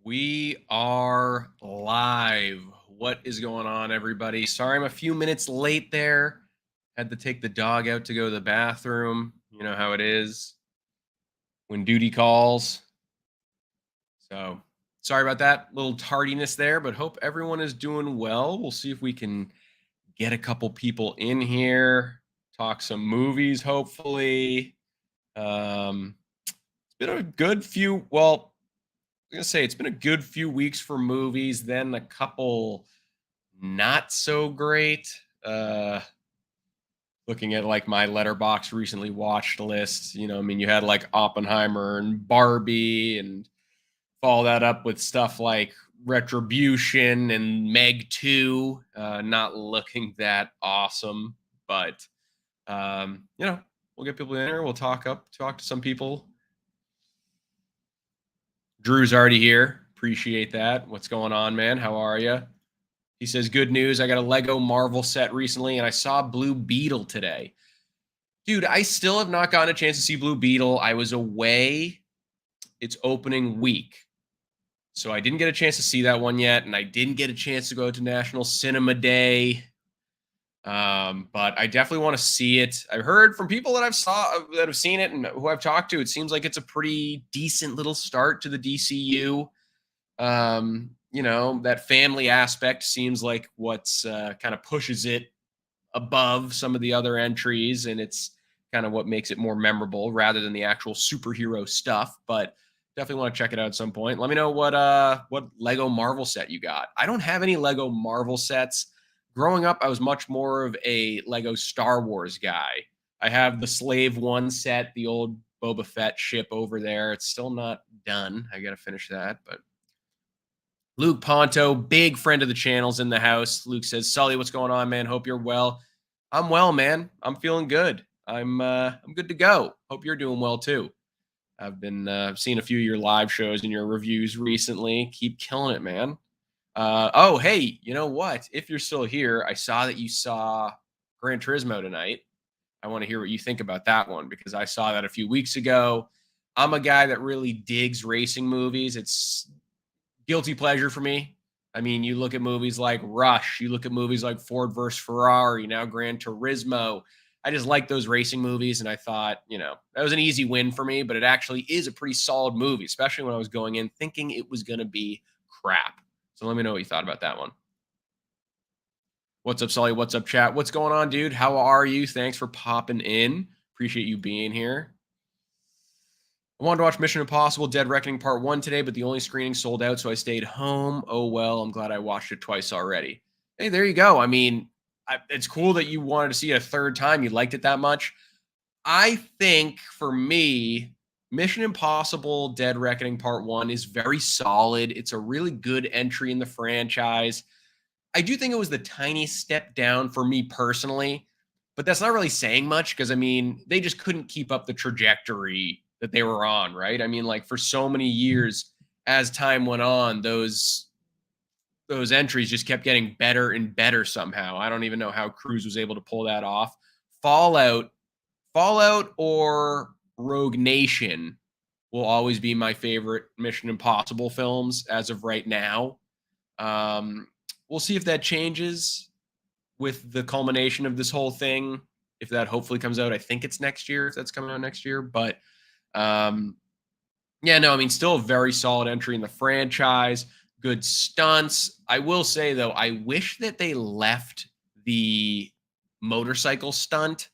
We are live. What is going on, everybody? Sorry, I'm a few minutes late there. Had to take the dog out to go to the bathroom. You know how it is when duty calls. So, sorry about that little tardiness there, but hope everyone is doing well. We'll see if we can get a couple people in here, talk some movies, hopefully. It's been a good few, I'm gonna say it's been a good few weeks for movies, then a couple not so great. Looking at like my letterbox recently watched list, I mean, you had like Oppenheimer and Barbie, and follow that up with stuff like Retribution and Meg 2. Not looking that awesome, but we'll get people in here. We'll talk to some people. Drew's already here. Appreciate that. What's going on, man? How are you? He says, good news. I got a Lego Marvel set recently, and I saw Blue Beetle today. Dude, I still have not gotten a chance to see Blue Beetle. I was away. It's opening week. So I didn't get a chance to see that one yet, and I didn't get a chance to go to National Cinema Day. But I definitely want to see it. I've heard from people that have seen it and who I've talked to, it seems like it's a pretty decent little start to the DCU. That family aspect seems like what's kind of pushes it above some of the other entries, and it's kind of what makes it more memorable rather than the actual superhero stuff. But definitely want to check it out at some point. Let me know what Lego Marvel set you got. I don't have any Lego Marvel sets. Growing up, I was much more of a Lego Star Wars guy. I have the Slave One set, the old Boba Fett ship over there. It's still not done. I got to finish that, but Luke Ponto, big friend of the channel's in the house. Luke says, Sully, what's going on, man? Hope you're well. I'm well, man. I'm feeling good. I'm good to go. Hope you're doing well too. I've been seeing a few of your live shows and your reviews recently. Keep killing it, man. Oh, hey, you know what? If you're still here, I saw that you saw Gran Turismo tonight. I want to hear what you think about that one because I saw that a few weeks ago. I'm a guy that really digs racing movies. It's guilty pleasure for me. I mean, you look at movies like Rush, you look at movies like Ford versus Ferrari, now Gran Turismo. I just like those racing movies, and I thought, that was an easy win for me, but it actually is a pretty solid movie, especially when I was going in thinking it was going to be crap. So let me know what you thought about that one. What's up, Sully? What's up, chat? What's going on, dude? How are you? Thanks for popping in. Appreciate you being here. I wanted to watch Mission Impossible Dead Reckoning Part 1 today, but the only screening sold out, so I stayed home. Oh, well, I'm glad I watched it twice already. Hey, there you go. I mean, it's cool that you wanted to see it a third time. You liked it that much. I think, for me, Mission Impossible Dead Reckoning Part 1 is very solid. It's a really good entry in the franchise. I do think it was the tiniest step down for me personally, but that's not really saying much because, I mean, they just couldn't keep up the trajectory that they were on, right? I mean, like for so many years as time went on, those entries just kept getting better and better somehow. I don't even know how Cruise was able to pull that off. Fallout or Rogue Nation will always be my favorite Mission Impossible films as of right now. We'll see if that changes with the culmination of this whole thing. If that hopefully comes out, I think it's next year, if that's coming out next year. But still a very solid entry in the franchise. Good stunts. I will say, though, I wish that they left the motorcycle stunt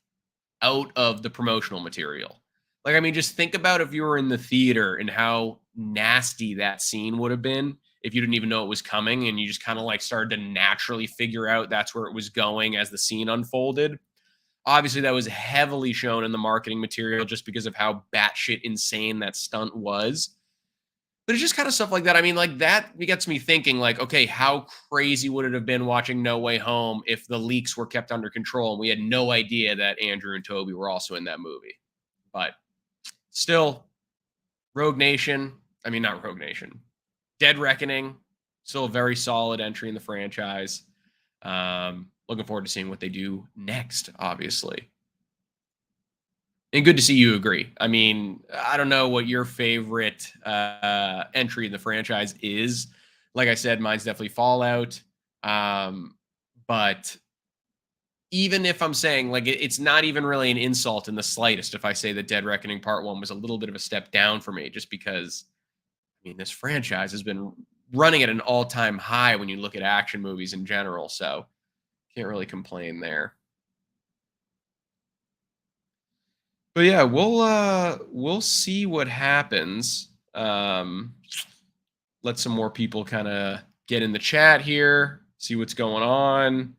out of the promotional material. Like, I mean, just think about if you were in the theater and how nasty that scene would have been if you didn't even know it was coming and you just kind of like started to naturally figure out that's where it was going as the scene unfolded. Obviously, that was heavily shown in the marketing material just because of how batshit insane that stunt was. But it's just kind of stuff like that. I mean, like that gets me thinking, like, okay, how crazy would it have been watching No Way Home if the leaks were kept under control and we had no idea that Andrew and Toby were also in that movie? But still, not Rogue Nation. Dead Reckoning, still a very solid entry in the franchise. Looking forward to seeing what they do next, obviously. And good to see you agree. I mean, I don't know what your favorite entry in the franchise is. Like I said, mine's definitely Fallout. Um, but even if I'm saying like it's not even really an insult in the slightest if I say that Dead Reckoning Part One was a little bit of a step down for me, just because I mean this franchise has been running at an all-time high when you look at action movies in general. So can't really complain there. But yeah, we'll see what happens. Let some more people kind of get in the chat here, see what's going on.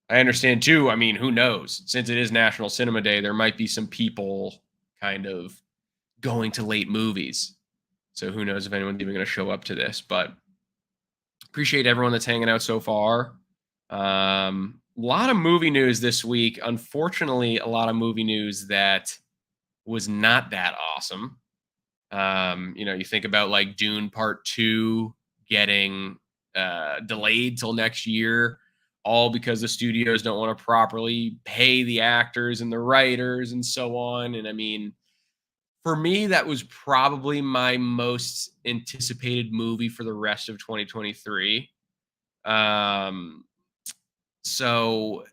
I understand too. I mean, who knows? Since it is National Cinema Day, there might be some people kind of going to late movies. So who knows if anyone's even going to show up to this, but appreciate everyone that's hanging out so far. A lot of movie news this week. Unfortunately, a lot of movie news that was not that awesome. You think about like Dune Part 2 getting delayed till next year, all because the studios don't want to properly pay the actors and the writers and so on. And I mean, for me, that was probably my most anticipated movie for the rest of 2023. Um, so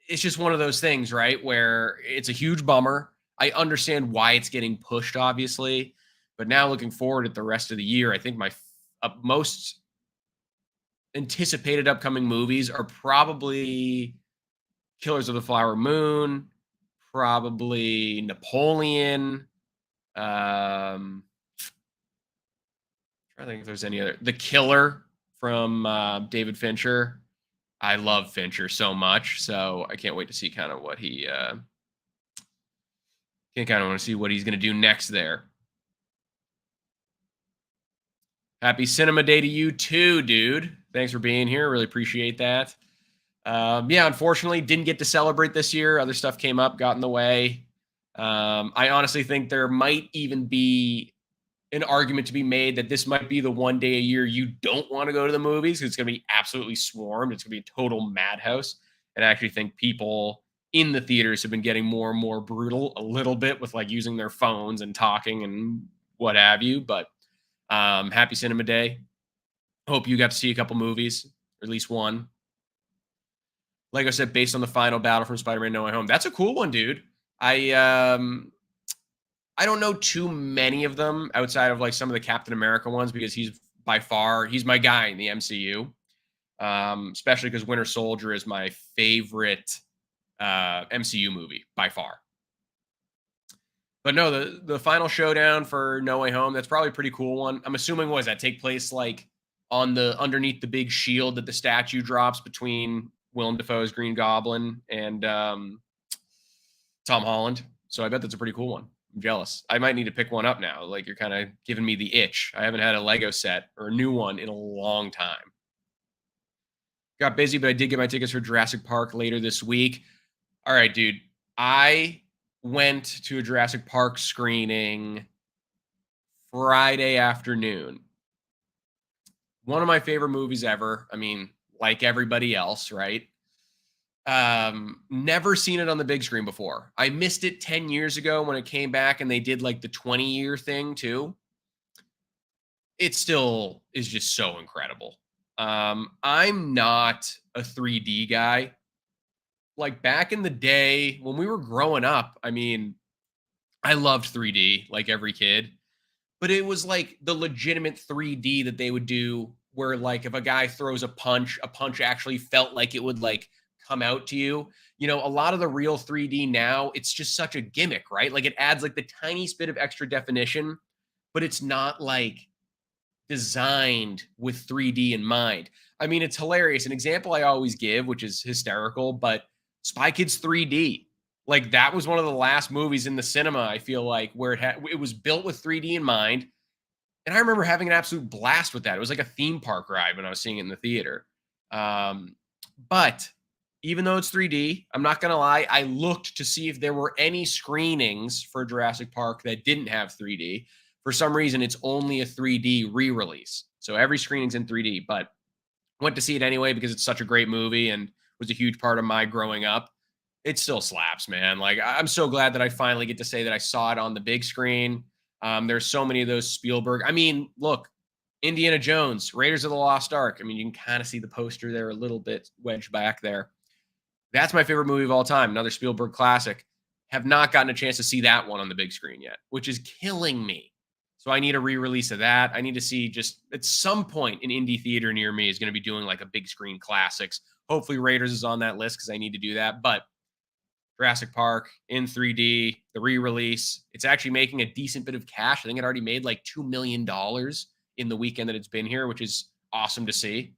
it's just one of those things, right? Where it's a huge bummer. I understand why it's getting pushed, obviously, but now looking forward at the rest of the year, I think my most anticipated upcoming movies are probably Killers of the Flower Moon, probably Napoleon. I think if there's any other, The Killer from David Fincher. I love Fincher so much, so I can't wait to see kind of what he kind of want to see what he's going to do next there. Happy Cinema Day to you too, dude. Thanks for being here. Really appreciate that. Yeah, unfortunately, didn't get to celebrate this year. Other stuff came up, got in the way. I honestly think there might even be an argument to be made that this might be the one day a year you don't want to go to the movies because it's going to be absolutely swarmed. It's going to be a total madhouse. And I actually think people in the theaters have been getting more and more brutal a little bit with like using their phones and talking and what have you. But happy Cinema Day. Hope you got to see a couple movies, or at least one. Like I said, based on the final battle from Spider-Man No Way Home. That's a cool one, dude. I don't know too many of them outside of like some of the Captain America ones because he's my guy in the MCU. Especially because Winter Soldier is my favorite MCU movie by far. But no, the final showdown for No Way Home, that's probably a pretty cool one. I'm assuming was that take place like on the underneath the big shield that the statue drops between Willem Dafoe's Green Goblin and Tom Holland. So I bet that's a pretty cool one. I'm jealous. I might need to pick one up now. Like you're kind of giving me the itch. I haven't had a Lego set or a new one in a long time. Got busy, but I did get my tickets for Jurassic Park later this week. All right, dude. I went to a Jurassic Park screening Friday afternoon. One of my favorite movies ever. I mean, like everybody else, right? Never seen it on the big screen before. I missed it 10 years ago when it came back and they did like the 20-year thing too. It still is just so incredible. I'm not a 3D guy. Like back in the day when we were growing up, I mean, I loved 3D like every kid, but it was like the legitimate 3D that they would do where like if a guy throws a punch actually felt like it would like come out to you. You know, a lot of the real 3D now, it's just such a gimmick, right? Like it adds like the tiniest bit of extra definition, but it's not like designed with 3D in mind. I mean, it's hilarious. An example I always give, which is hysterical, but Spy Kids 3D. Like that was one of the last movies in the cinema, I feel like, where it was built with 3D in mind. And I remember having an absolute blast with that. It was like a theme park ride when I was seeing it in the theater. But even though it's 3D, I'm not going to lie, I looked to see if there were any screenings for Jurassic Park that didn't have 3D. For some reason, it's only a 3D re-release. So every screening's in 3D, but went to see it anyway because it's such a great movie and was a huge part of my growing up. It still slaps, man. Like I'm so glad that I finally get to say that I saw it on the big screen. There's so many of those Spielberg. I mean, look, Indiana Jones, Raiders of the Lost Ark. I mean, you can kind of see the poster there a little bit wedged back there. That's my favorite movie of all time. Another Spielberg classic. Have not gotten a chance to see that one on the big screen yet, which is killing me. So I need a re-release of that. I need to see just at some point an indie theater near me is going to be doing like a big screen classics. Hopefully Raiders is on that list because I need to do that. But Jurassic Park in 3D, the re-release. It's actually making a decent bit of cash. I think it already made like $2 million in the weekend that it's been here, which is awesome to see.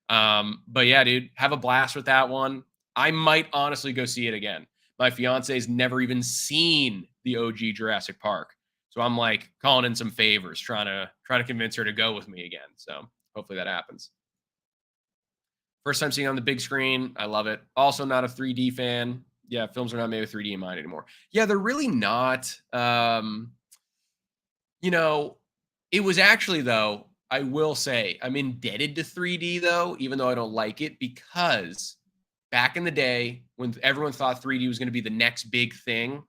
But yeah, dude, have a blast with that one. I might honestly go see it again. My fiance's never even seen the OG Jurassic Park. So I'm like calling in some favors, trying to convince her to go with me again. So hopefully that happens. First time seeing it on the big screen. I love it. Also not a 3D fan. Yeah, films are not made with 3D in mind anymore. Yeah, they're really not. You know, it was actually though, I will say, I'm indebted to 3D though, even though I don't like it, because back in the day when everyone thought 3D was going to be the next big thing,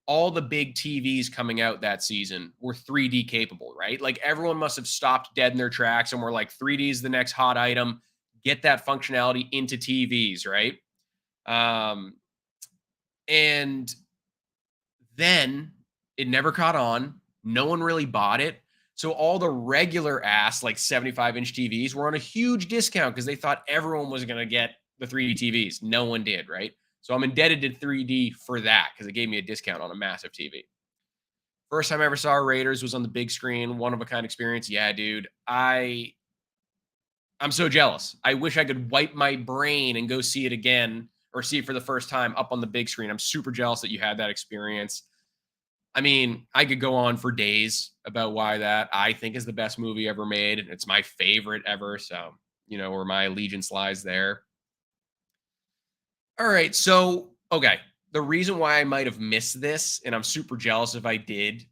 all the big TVs coming out that season were 3D capable, right? Like everyone must have stopped dead in their tracks and were like, 3D is the next hot item. Get that functionality into TVs, right? Um, and then it never caught on. No one really bought it. So all the regular ass like 75-inch TVs were on a huge discount because they thought everyone was going to get the 3D TVs. No one did, right? So I'm indebted to 3D for that because it gave me a discount on a massive TV. First time I ever saw Raiders was on the big screen, one of a kind experience. Yeah, dude. I'm so jealous. I wish I could wipe my brain and go see it again or see it for the first time up on the big screen. I'm super jealous that you had that experience. I mean, I could go on for days about why that I think is the best movie ever made. It's my favorite ever. So, where my allegiance lies there. All right. So, okay. The reason why I might have missed this, and I'm super jealous if I did,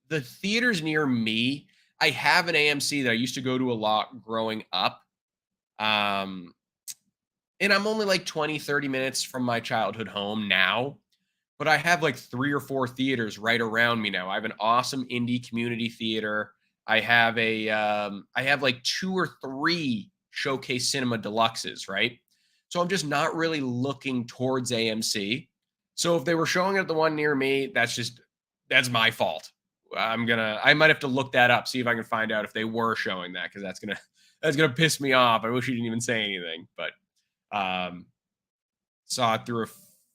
the theaters near me, I have an AMC that I used to go to a lot growing up. Um, and I'm only like 20, 30 minutes from my childhood home now. But I have like 3 or 4 theaters right around me now. I have an awesome indie community theater. I have like 2 or 3 Showcase Cinema Deluxes, right? So I'm just not really looking towards AMC. So if they were showing at the one near me, that's my fault. I might have to look that up, see if I can find out if they were showing that, because that's gonna piss me off. I wish you didn't even say anything, but um saw it through a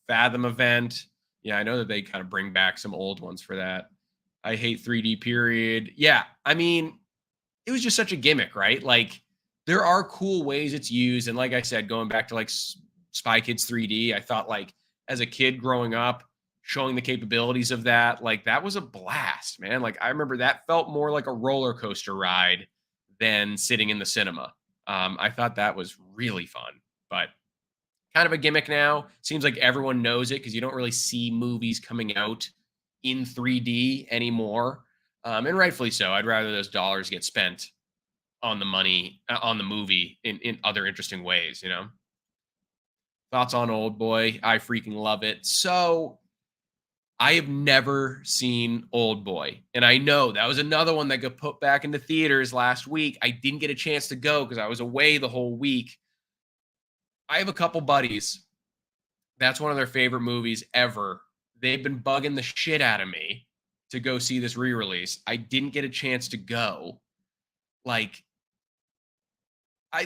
Fathom event. Yeah, I know that they kind of bring back some old ones for that. I hate 3D period. Yeah, I mean, it was just such a gimmick, right? Like there are cool ways it's used, and like I said, going back to like Spy Kids 3D, I thought like as a kid growing up, showing the capabilities of that, like that was a blast, man. Like I remember that felt more like a roller coaster ride than sitting in the cinema. I thought that was really fun, but kind of a gimmick now. Seems like everyone knows it because you don't really see movies coming out in 3D anymore. And rightfully so. I'd rather those dollars get spent on the money, on the movie in other interesting ways. Thoughts on Old Boy? I freaking love it. So I have never seen Old Boy. And I know that was another one that got put back into theaters last week. I didn't get a chance to go because I was away the whole week. I have a couple buddies. That's one of their favorite movies ever. They've been bugging the shit out of me to go see this re-release. I didn't get a chance to go. Like,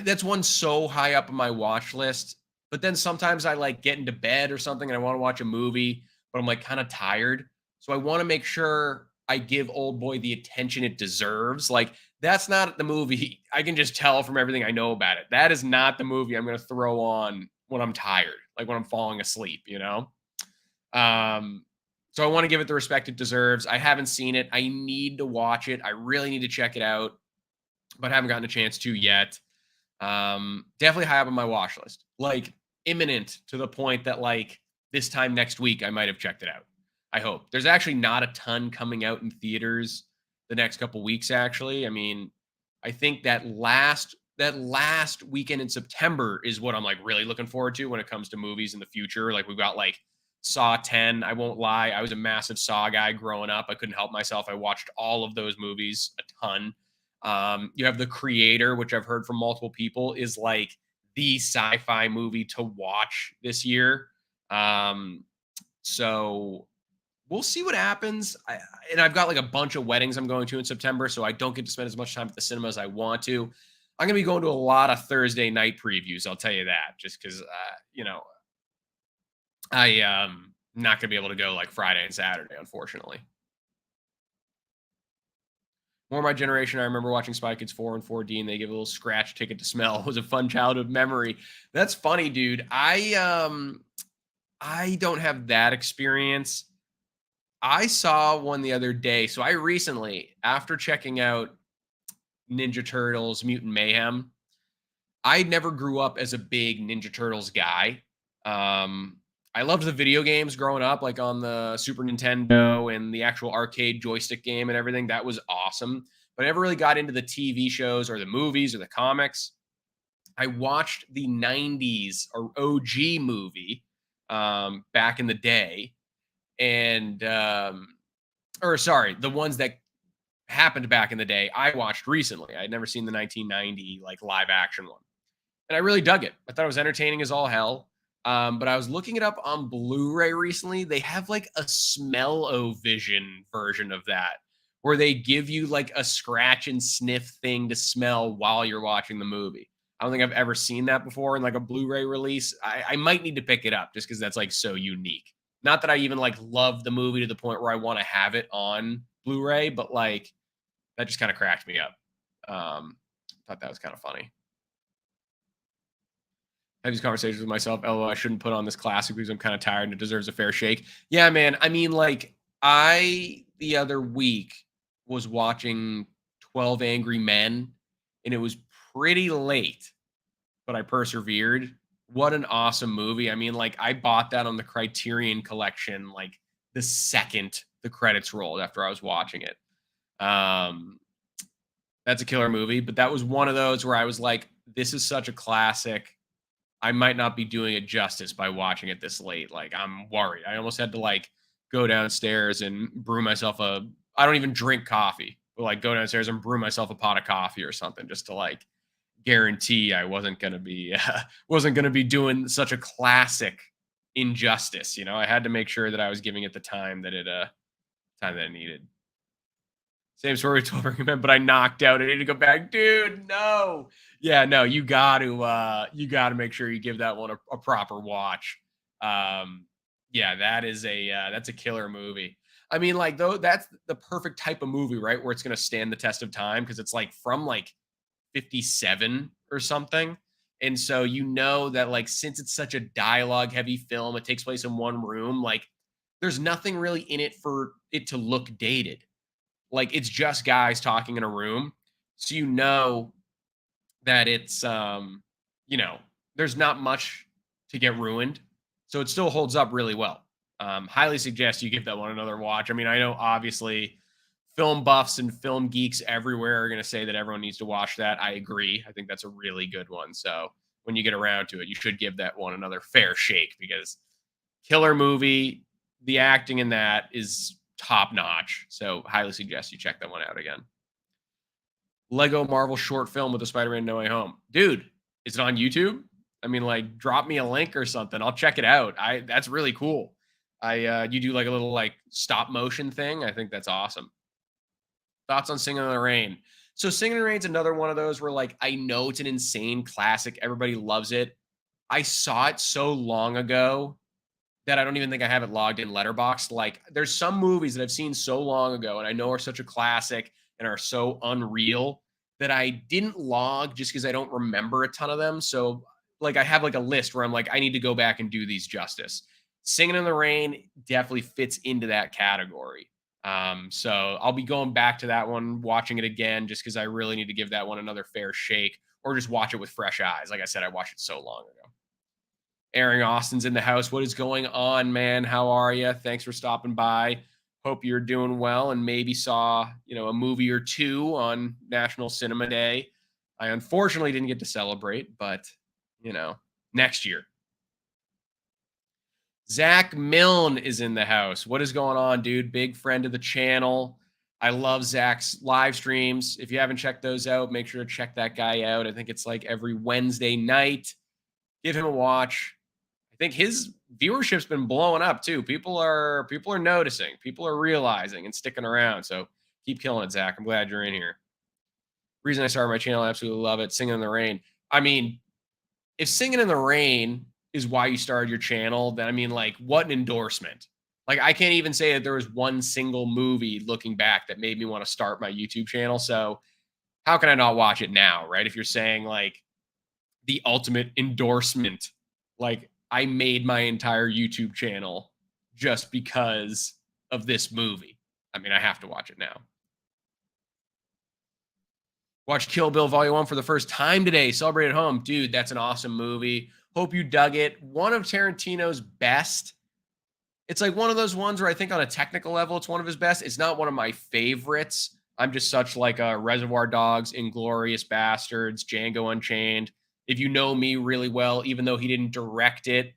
that's one so high up on my watch list. But then sometimes I like get into bed or something and I want to watch a movie, but I'm like kind of tired. So I want to make sure I give Old Boy the attention it deserves. Like, that's not the movie. I can just tell from everything I know about it. That is not the movie I'm going to throw on when I'm tired, like when I'm falling asleep. Um, so I want to give it the respect it deserves. I haven't seen it. I need to watch it. I really need to check it out, but haven't gotten a chance to yet. Definitely high up on my watch list, like imminent to the point that like this time next week, I might have checked it out. I hope. There's actually not a ton coming out in theaters the next couple weeks, actually. I mean, I think that last that last weekend in September is what I'm like really looking forward to when it comes to movies in the future. Like we've got like Saw 10. I won't lie, I was a massive Saw guy growing up. I couldn't help myself. I watched all of those movies a ton. You have The Creator, which I've heard from multiple people is like the sci-fi movie to watch this year. Um, so we'll see what happens. And I've got like a bunch of weddings I'm going to in September, so I don't get to spend as much time at the cinema as I want to. I'm gonna be going to a lot of Thursday night previews. I'll tell you that, just because I not gonna be able to go like Friday and Saturday, unfortunately. More my generation, I remember watching Spy Kids 4 and 4D, and they give a little scratch ticket to smell. It was a fun childhood memory. That's funny, dude. I don't have that experience. I saw one the other day. So I recently, after checking out Ninja Turtles Mutant Mayhem, I never grew up as a big Ninja Turtles guy. Um, I loved the video games growing up, like on the Super Nintendo and the actual arcade joystick game and everything. That was awesome. But I never really got into the TV shows or the movies or the comics. I watched the 90s or OG movie back in the day. And, or sorry, the ones that happened back in the day, I watched recently. I'd never seen the 1990 like live action one. And I really dug it. I thought it was entertaining as all hell. But I was looking it up on Blu-ray recently. They have like a smell-o-vision version of that, where they give you like a scratch and sniff thing to smell while you're watching the movie. I don't think I've ever seen that before in like a Blu-ray release. I might need to pick it up just because that's like so unique. Not that I even like love the movie to the point where I want to have it on Blu-ray, but like that just kind of cracked me up. Thought that was kind of funny. Have these conversations with myself. Oh, I shouldn't put on this classic because I'm kind of tired and it deserves a fair shake. Yeah, man. I mean, like, I the other week was watching 12 Angry Men and it was pretty late, but I persevered. What an awesome movie. I mean, like, I bought that on the Criterion collection like the second the credits rolled after I was watching it. Um, that's a killer movie, but that was one of those where I was like, this is such a classic. I might not be doing it justice by watching it this late. Like I'm worried. I almost had to like go downstairs and brew myself a I don't even drink coffee, but like go downstairs and brew myself a pot of coffee or something just to like guarantee I wasn't going to be doing such a classic injustice, you know. I had to make sure that I was giving it the time that it needed. Same story with 12 Angry Men, but I knocked out. I need to go back. Dude, no. Yeah, no, you gotta make sure you give that one a proper watch. Yeah, that's a killer movie. I mean, like though that's the perfect type of movie, right? Where it's gonna stand the test of time because it's like from like 57 or something. And so you know that like since it's such a dialogue heavy film, it takes place in one room, like there's nothing really in it for it to look dated. Like it's just guys talking in a room. So you know that it's you know, there's not much to get ruined. So it still holds up really well. Highly suggest you give that one another watch. I mean, I know obviously film buffs and film geeks everywhere are going to say that everyone needs to watch that. I agree. I think that's a really good one. So when you get around to it, you should give that one another fair shake because killer movie. The acting in that is top notch. So highly suggest you check that one out again. Lego Marvel short film with the Spider-Man No Way Home. Dude, is it on YouTube? I mean, like, drop me a link or something. I'll check it out. That's really cool. You do like a little like stop motion thing. I think that's awesome. Thoughts on Singing in the Rain? So Singing in the Rain's another one of those where like I know it's an insane classic. Everybody loves it. I saw it so long ago that I don't even think I have it logged in Letterboxd. Like, there's some movies that I've seen so long ago and I know are such a classic and are so unreal that I didn't log just because I don't remember a ton of them. So, like, I have like a list where I'm like, I need to go back and do these justice. Singing in the Rain definitely fits into that category. So I'll be going back to that one, watching it again, just because I really need to give that one another fair shake, or just watch it with fresh eyes. Like I said, I watched it so long ago. Aaron Austin's in the house. What is going on, man? How are you? Thanks for stopping by. Hope you're doing well and maybe saw, a movie or two on National Cinema Day. I unfortunately didn't get to celebrate, but you know, next year. Zach Milne is in the house. What is going on, dude? Big friend of the channel. I love Zach's live streams. If you haven't checked those out, make sure to check that guy out. I think it's like every Wednesday night. Give him a watch. I think his viewership's been blowing up too. People are noticing. People are realizing and sticking around. So keep killing it, Zach. I'm glad you're in here. Reason I started my channel, I absolutely love it. Singing in the Rain. I mean, if Singing in the Rain is why you started your channel, then I mean, like, what an endorsement. Like, I can't even say that there was one single movie looking back that made me want to start my YouTube channel. So how can I not watch it now, right? If you're saying like the ultimate endorsement, like I made my entire YouTube channel just because of this movie. I mean, I have to watch it now. Watched Kill Bill Volume 1 for the first time today. Celebrate at home. Dude, that's an awesome movie. Hope you dug it. One of Tarantino's best. It's like one of those ones where I think on a technical level, it's one of his best. It's not one of my favorites. I'm just such like a Reservoir Dogs, Inglorious Bastards, Django Unchained. If you know me really well, even though he didn't direct it,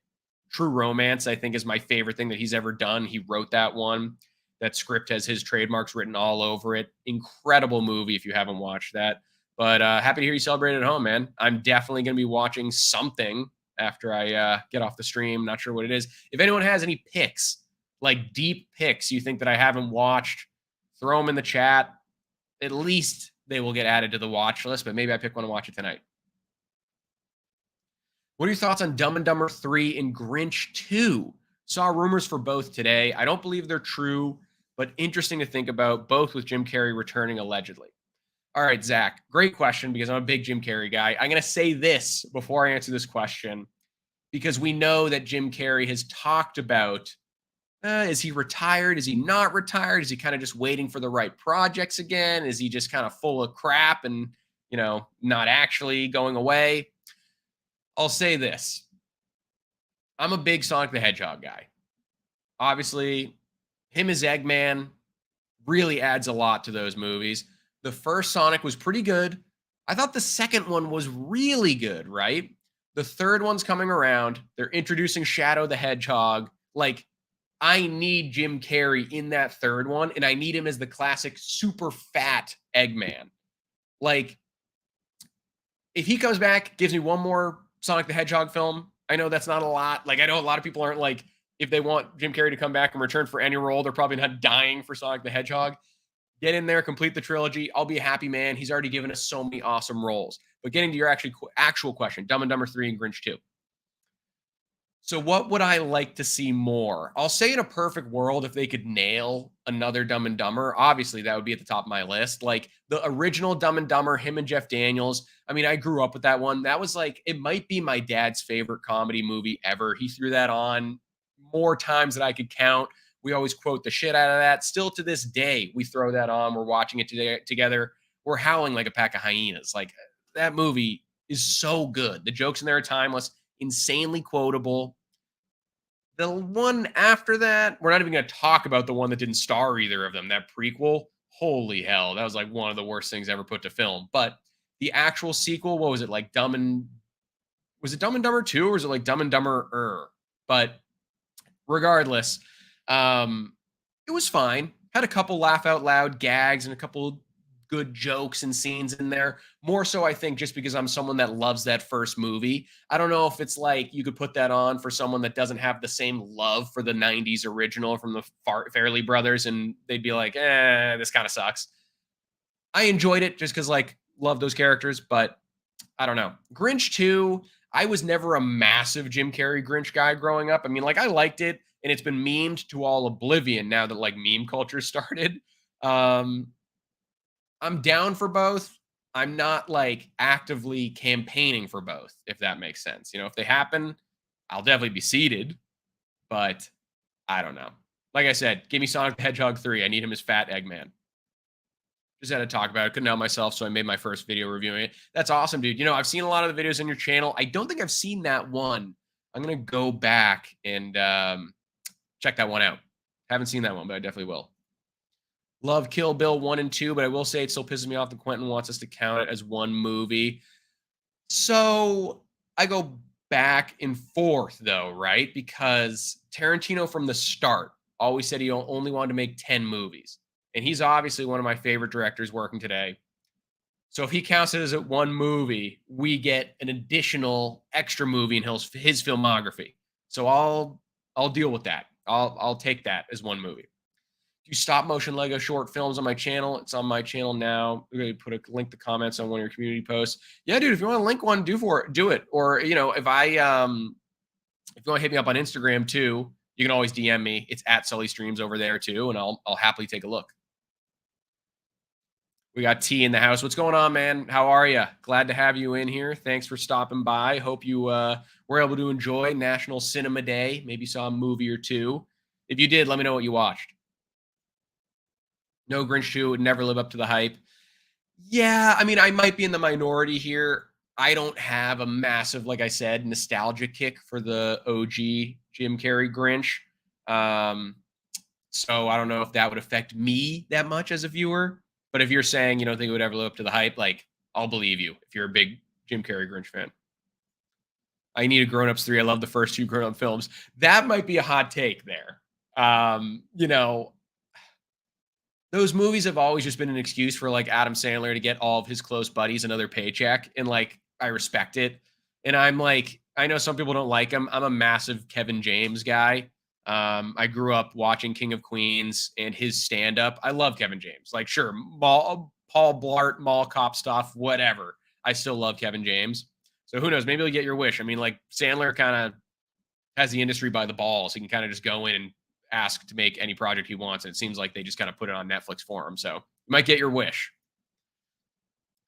True Romance, I think, is my favorite thing that he's ever done. He wrote that one. That script has his trademarks written all over it. Incredible movie if you haven't watched that. But happy to hear you celebrate at home, man. I'm definitely going to be watching something after I get off the stream. Not sure what it is. If anyone has any picks, like deep picks you think that I haven't watched, throw them in the chat. At least they will get added to the watch list, but maybe I pick one to watch it tonight. What are your thoughts on Dumb and Dumber 3 and Grinch 2? Saw rumors for both today. I don't believe they're true, but interesting to think about, both with Jim Carrey returning allegedly. All right, Zach, great question because I'm a big Jim Carrey guy. I'm going to say this before I answer this question because we know that Jim Carrey has talked about, is he retired? Is he not retired? Is he kind of just waiting for the right projects again? Is he just kind of full of crap and, you know, not actually going away? I'll say this. I'm a big Sonic the Hedgehog guy. Obviously, him as Eggman really adds a lot to those movies. The first Sonic was pretty good. I thought the second one was really good, right? The third one's coming around. They're introducing Shadow the Hedgehog. Like, I need Jim Carrey in that third one, and I need him as the classic super fat Eggman. Like, if he comes back, gives me one more Sonic the Hedgehog film, I know that's not a lot. Like, I know a lot of people aren't like, if they want Jim Carrey to come back and return for any role, they're probably not dying for Sonic the Hedgehog. Get in there, complete the trilogy. I'll be a happy man. He's already given us so many awesome roles. But getting to your actual question, Dumb and Dumber 3 and Grinch 2. So what would I like to see more? I'll say in a perfect world, if they could nail another Dumb and Dumber, obviously that would be at the top of my list. Like the original Dumb and Dumber, him and Jeff Daniels. I mean, I grew up with that one. That was like, it might be my dad's favorite comedy movie ever. He threw that on more times than I could count. We always quote the shit out of that. Still to this day, we throw that on. We're watching it together. We're howling like a pack of hyenas. Like that movie is so good. The jokes in there are timeless, insanely quotable. The one after that, we're not even going to talk about the one that didn't star either of them. That prequel, holy hell, that was like one of the worst things ever put to film. But the actual sequel, what was it, like was it Dumb and Dumber 2 or was it like Dumb and Dumber? But regardless, it was fine. Had a couple laugh out loud gags and a couple good jokes and scenes in there. More so, I think, just because I'm someone that loves that first movie. I don't know if it's like you could put that on for someone that doesn't have the same love for the 90s original from the Farrelly brothers, and they'd be like, this kind of sucks. I enjoyed it just because, like, love those characters, but I don't know. Grinch 2, I was never a massive Jim Carrey Grinch guy growing up. I mean, like, I liked it, and it's been memed to all oblivion now that, like, meme culture started. I'm down for both. I'm not like actively campaigning for both, if that makes sense. You know, if they happen, I'll definitely be seated, but I don't know. Like I said, give me Sonic the Hedgehog 3. I need him as Fat Eggman. Just had to talk about it. Couldn't help myself, so I made my first video reviewing it. That's awesome, dude. You know, I've seen a lot of the videos on your channel. I don't think I've seen that one. I'm going to go back and check that one out. Haven't seen that one, but I definitely will. Love Kill Bill 1 and 2, but I will say it still pisses me off that Quentin wants us to count it as one movie. So I go back and forth though, right? Because Tarantino from the start always said he only wanted to make 10 movies. And he's obviously one of my favorite directors working today. So if he counts it as one movie, we get an additional extra movie in his filmography. So I'll deal with that. I'll take that as one movie. Do stop motion Lego short films on my channel? It's on my channel now. We're going to put a link to comments on one of your community posts. Yeah, dude, if you want to link one, do it. Or if you want to hit me up on Instagram too, you can always DM me. It's at Sully Streams over there too, and I'll happily take a look. We got T in the house. What's going on, man? How are you? Glad to have you in here. Thanks for stopping by. Hope you were able to enjoy National Cinema Day. Maybe saw a movie or two. If you did, let me know what you watched. No Grinch 2 would never live up to the hype. Yeah, I mean, I might be in the minority here. I don't have a massive, like I said, nostalgia kick for the OG Jim Carrey Grinch. So I don't know if that would affect me that much as a viewer. But if you're saying you don't think it would ever live up to the hype, like, I'll believe you if you're a big Jim Carrey Grinch fan. I need a Grown Ups 3. I love the first two Grown Up films. That might be a hot take there. Those movies have always just been an excuse for like Adam Sandler to get all of his close buddies another paycheck. And like, I respect it. And I'm like, I know some people don't like him. I'm a massive Kevin James guy. I grew up watching King of Queens and his stand up. I love Kevin James. Like, sure, Paul Blart, Mall Cop stuff, whatever. I still love Kevin James. So who knows? Maybe you'll get your wish. I mean, like, Sandler kind of has the industry by the balls. He can kind of just go in and ask to make any project he wants. And it seems like they just kind of put it on Netflix for him. So you might get your wish.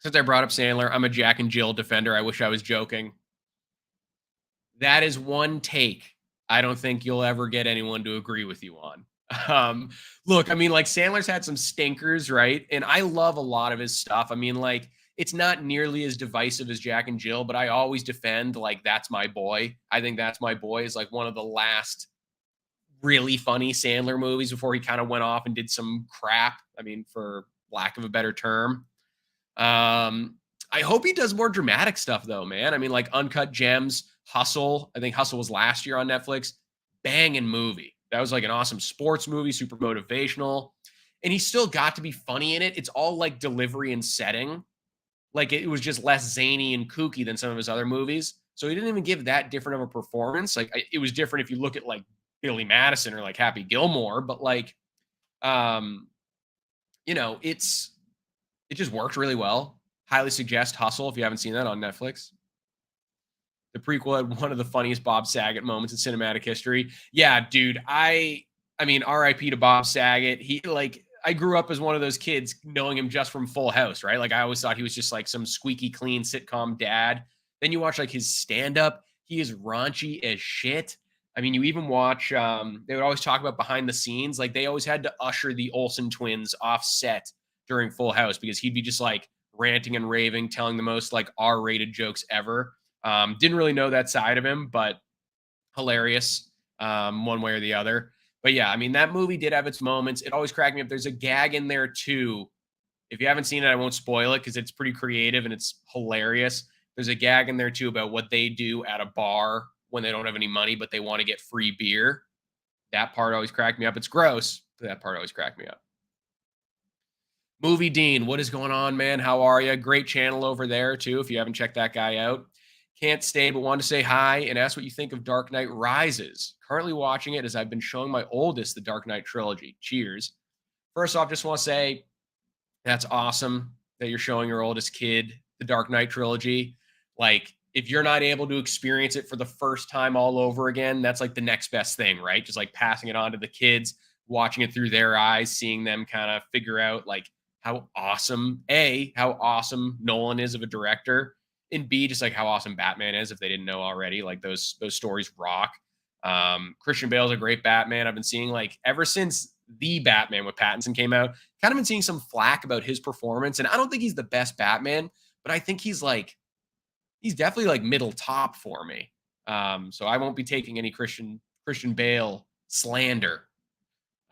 Since I brought up Sandler, I'm a Jack and Jill defender. I wish I was joking. That is one take I don't think you'll ever get anyone to agree with you on. Look, I mean, like, Sandler's had some stinkers, right? And I love a lot of his stuff. I mean, like, it's not nearly as divisive as Jack and Jill, but I always defend, like, That's My Boy. I think That's My Boy is like one of the last really funny Sandler movies before he kind of went off and did some crap. I mean, for lack of a better term. I hope he does more dramatic stuff though, man. I mean, like Uncut Gems, Hustle. I think Hustle was last year on Netflix. Banging movie. That was like an awesome sports movie, super motivational. And he still got to be funny in it. It's all like delivery and setting. Like, it was just less zany and kooky than some of his other movies. So he didn't even give that different of a performance. Like, it was different if you look at like Billy Madison or like Happy Gilmore, but like, it just worked really well. Highly suggest Hustle if you haven't seen that on Netflix. The prequel had one of the funniest Bob Saget moments in cinematic history. Yeah, dude. I mean, RIP to Bob Saget. I grew up as one of those kids knowing him just from Full House, right? Like, I always thought he was just like some squeaky clean sitcom dad. Then you watch like his stand-up. He is raunchy as shit. I mean, you even watch, they would always talk about behind the scenes. Like, they always had to usher the Olsen twins off set during Full House because he'd be just like ranting and raving, telling the most like R-rated jokes ever. Didn't really know that side of him, but hilarious one way or the other. But yeah, I mean, that movie did have its moments. It always cracked me up. There's a gag in there too. If you haven't seen it, I won't spoil it because it's pretty creative and it's hilarious. There's a gag in there too about what they do at a bar when they don't have any money, but they want to get free beer. That part always cracked me up. It's gross, but that part always cracked me up. Movie Dean, what is going on, man? How are you? Great channel over there too, if you haven't checked that guy out. Can't stay, but wanted to say hi and ask what you think of Dark Knight Rises. Currently watching it as I've been showing my oldest the Dark Knight trilogy. Cheers. First off, just want to say that's awesome that you're showing your oldest kid the Dark Knight trilogy. Like, if you're not able to experience it for the first time all over again, that's like the next best thing, right? Just like passing it on to the kids, watching it through their eyes, seeing them kind of figure out like how awesome Nolan is of a director, and B, just like how awesome Batman is, if they didn't know already. Like, those stories rock. Christian Bale's a great Batman. I've been seeing, like, ever since the Batman with Pattinson came out, kind of been seeing some flack about his performance. And I don't think he's the best Batman, but I think he's definitely like middle top for me. So I won't be taking any Christian Bale slander.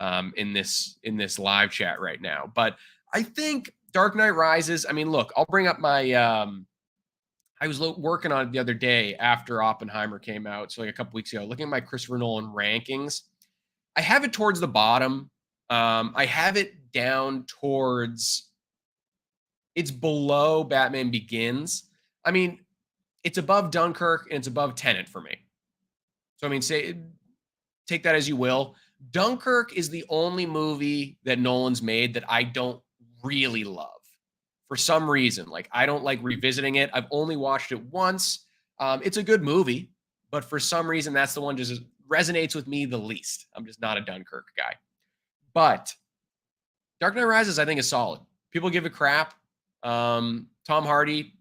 in this live chat right now. But I think Dark Knight Rises. I mean, look, I'll bring up my. I was working on it the other day after Oppenheimer came out, so like a couple weeks ago, looking at my Christopher Nolan rankings. I have it towards the bottom. I have it down towards. It's below Batman Begins. I mean, it's above Dunkirk and it's above Tenet for me. So I mean, take that as you will. Dunkirk is the only movie that Nolan's made that I don't really love for some reason. Like, I don't like revisiting it. I've only watched it once. It's a good movie, but for some reason, that's the one just resonates with me the least. I'm just not a Dunkirk guy. But Dark Knight Rises, I think, is solid. People give it crap. Tom Hardy,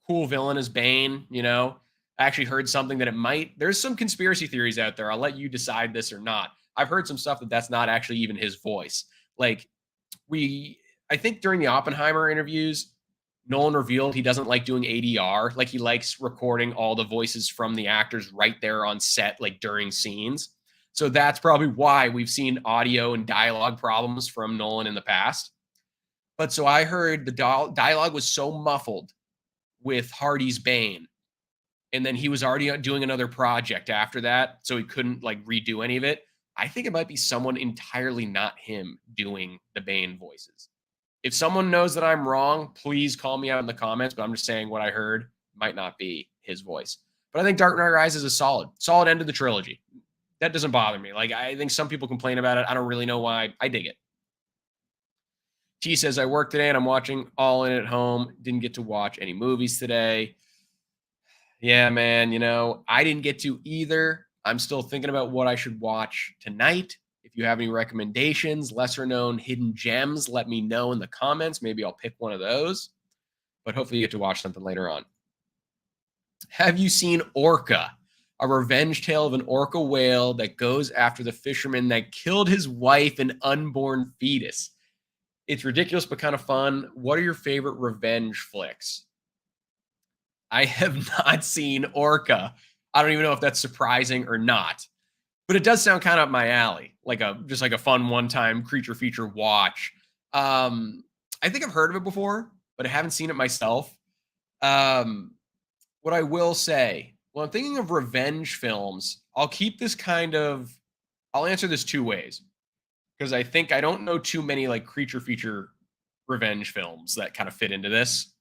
cool villain as Bane, you know. I actually heard something that there's some conspiracy theories out there. I'll let you decide this or not. I've heard some stuff that's not actually even his voice. Like, I think during the Oppenheimer interviews, Nolan revealed he doesn't like doing ADR. Like, he likes recording all the voices from the actors right there on set, like during scenes. So that's probably why we've seen audio and dialogue problems from Nolan in the past. But so I heard the dialogue was so muffled with Hardy's Bane, and then he was already doing another project after that, so he couldn't like redo any of it. I think it might be someone entirely not him doing the Bane voices. If someone knows that I'm wrong, please call me out in the comments, but I'm just saying what I heard might not be his voice. But I think Dark Knight Rises is solid end of the trilogy. That doesn't bother me. Like, I think some people complain about it. I don't really know why. I dig it. T says, I worked today and I'm watching All In at home. Didn't get to watch any movies today. Yeah, man, you know, I didn't get to either. I'm still thinking about what I should watch tonight. If you have any recommendations, lesser known hidden gems, let me know in the comments. Maybe I'll pick one of those. But hopefully you get to watch something later on. Have you seen Orca? A revenge tale of an orca whale that goes after the fisherman that killed his wife and unborn fetus. It's ridiculous, but kind of fun. What are your favorite revenge flicks? I have not seen Orca. I don't even know if that's surprising or not, but it does sound kind of up my alley, just like a fun one-time creature feature watch. I think I've heard of it before, but I haven't seen it myself. What I will say, well, I'm thinking of revenge films. I'll answer this two ways, because I think I don't know too many like creature feature revenge films that kind of fit into this.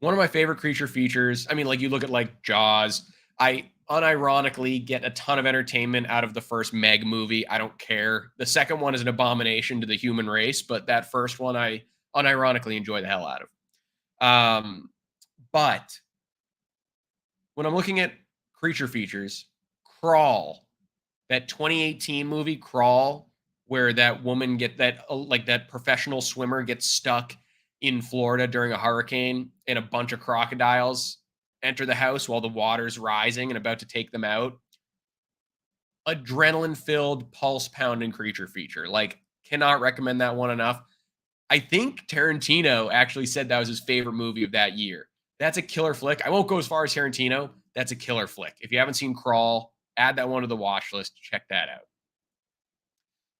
One of my favorite creature features, I mean, like, you look at like Jaws, I unironically get a ton of entertainment out of the first Meg movie. I don't care. The second one is an abomination to the human race, but that first one I unironically enjoy the hell out of. But when I'm looking at creature features, Crawl, that 2018 movie Crawl, where that woman that professional swimmer gets stuck in Florida during a hurricane and a bunch of crocodiles enter the house while the water's rising and about to take them out. Adrenaline-filled, pulse-pounding creature feature. Like, cannot recommend that one enough. I think Tarantino actually said that was his favorite movie of that year. That's a killer flick. I won't go as far as Tarantino. That's a killer flick. If you haven't seen Crawl, add that one to the watch list. Check that out.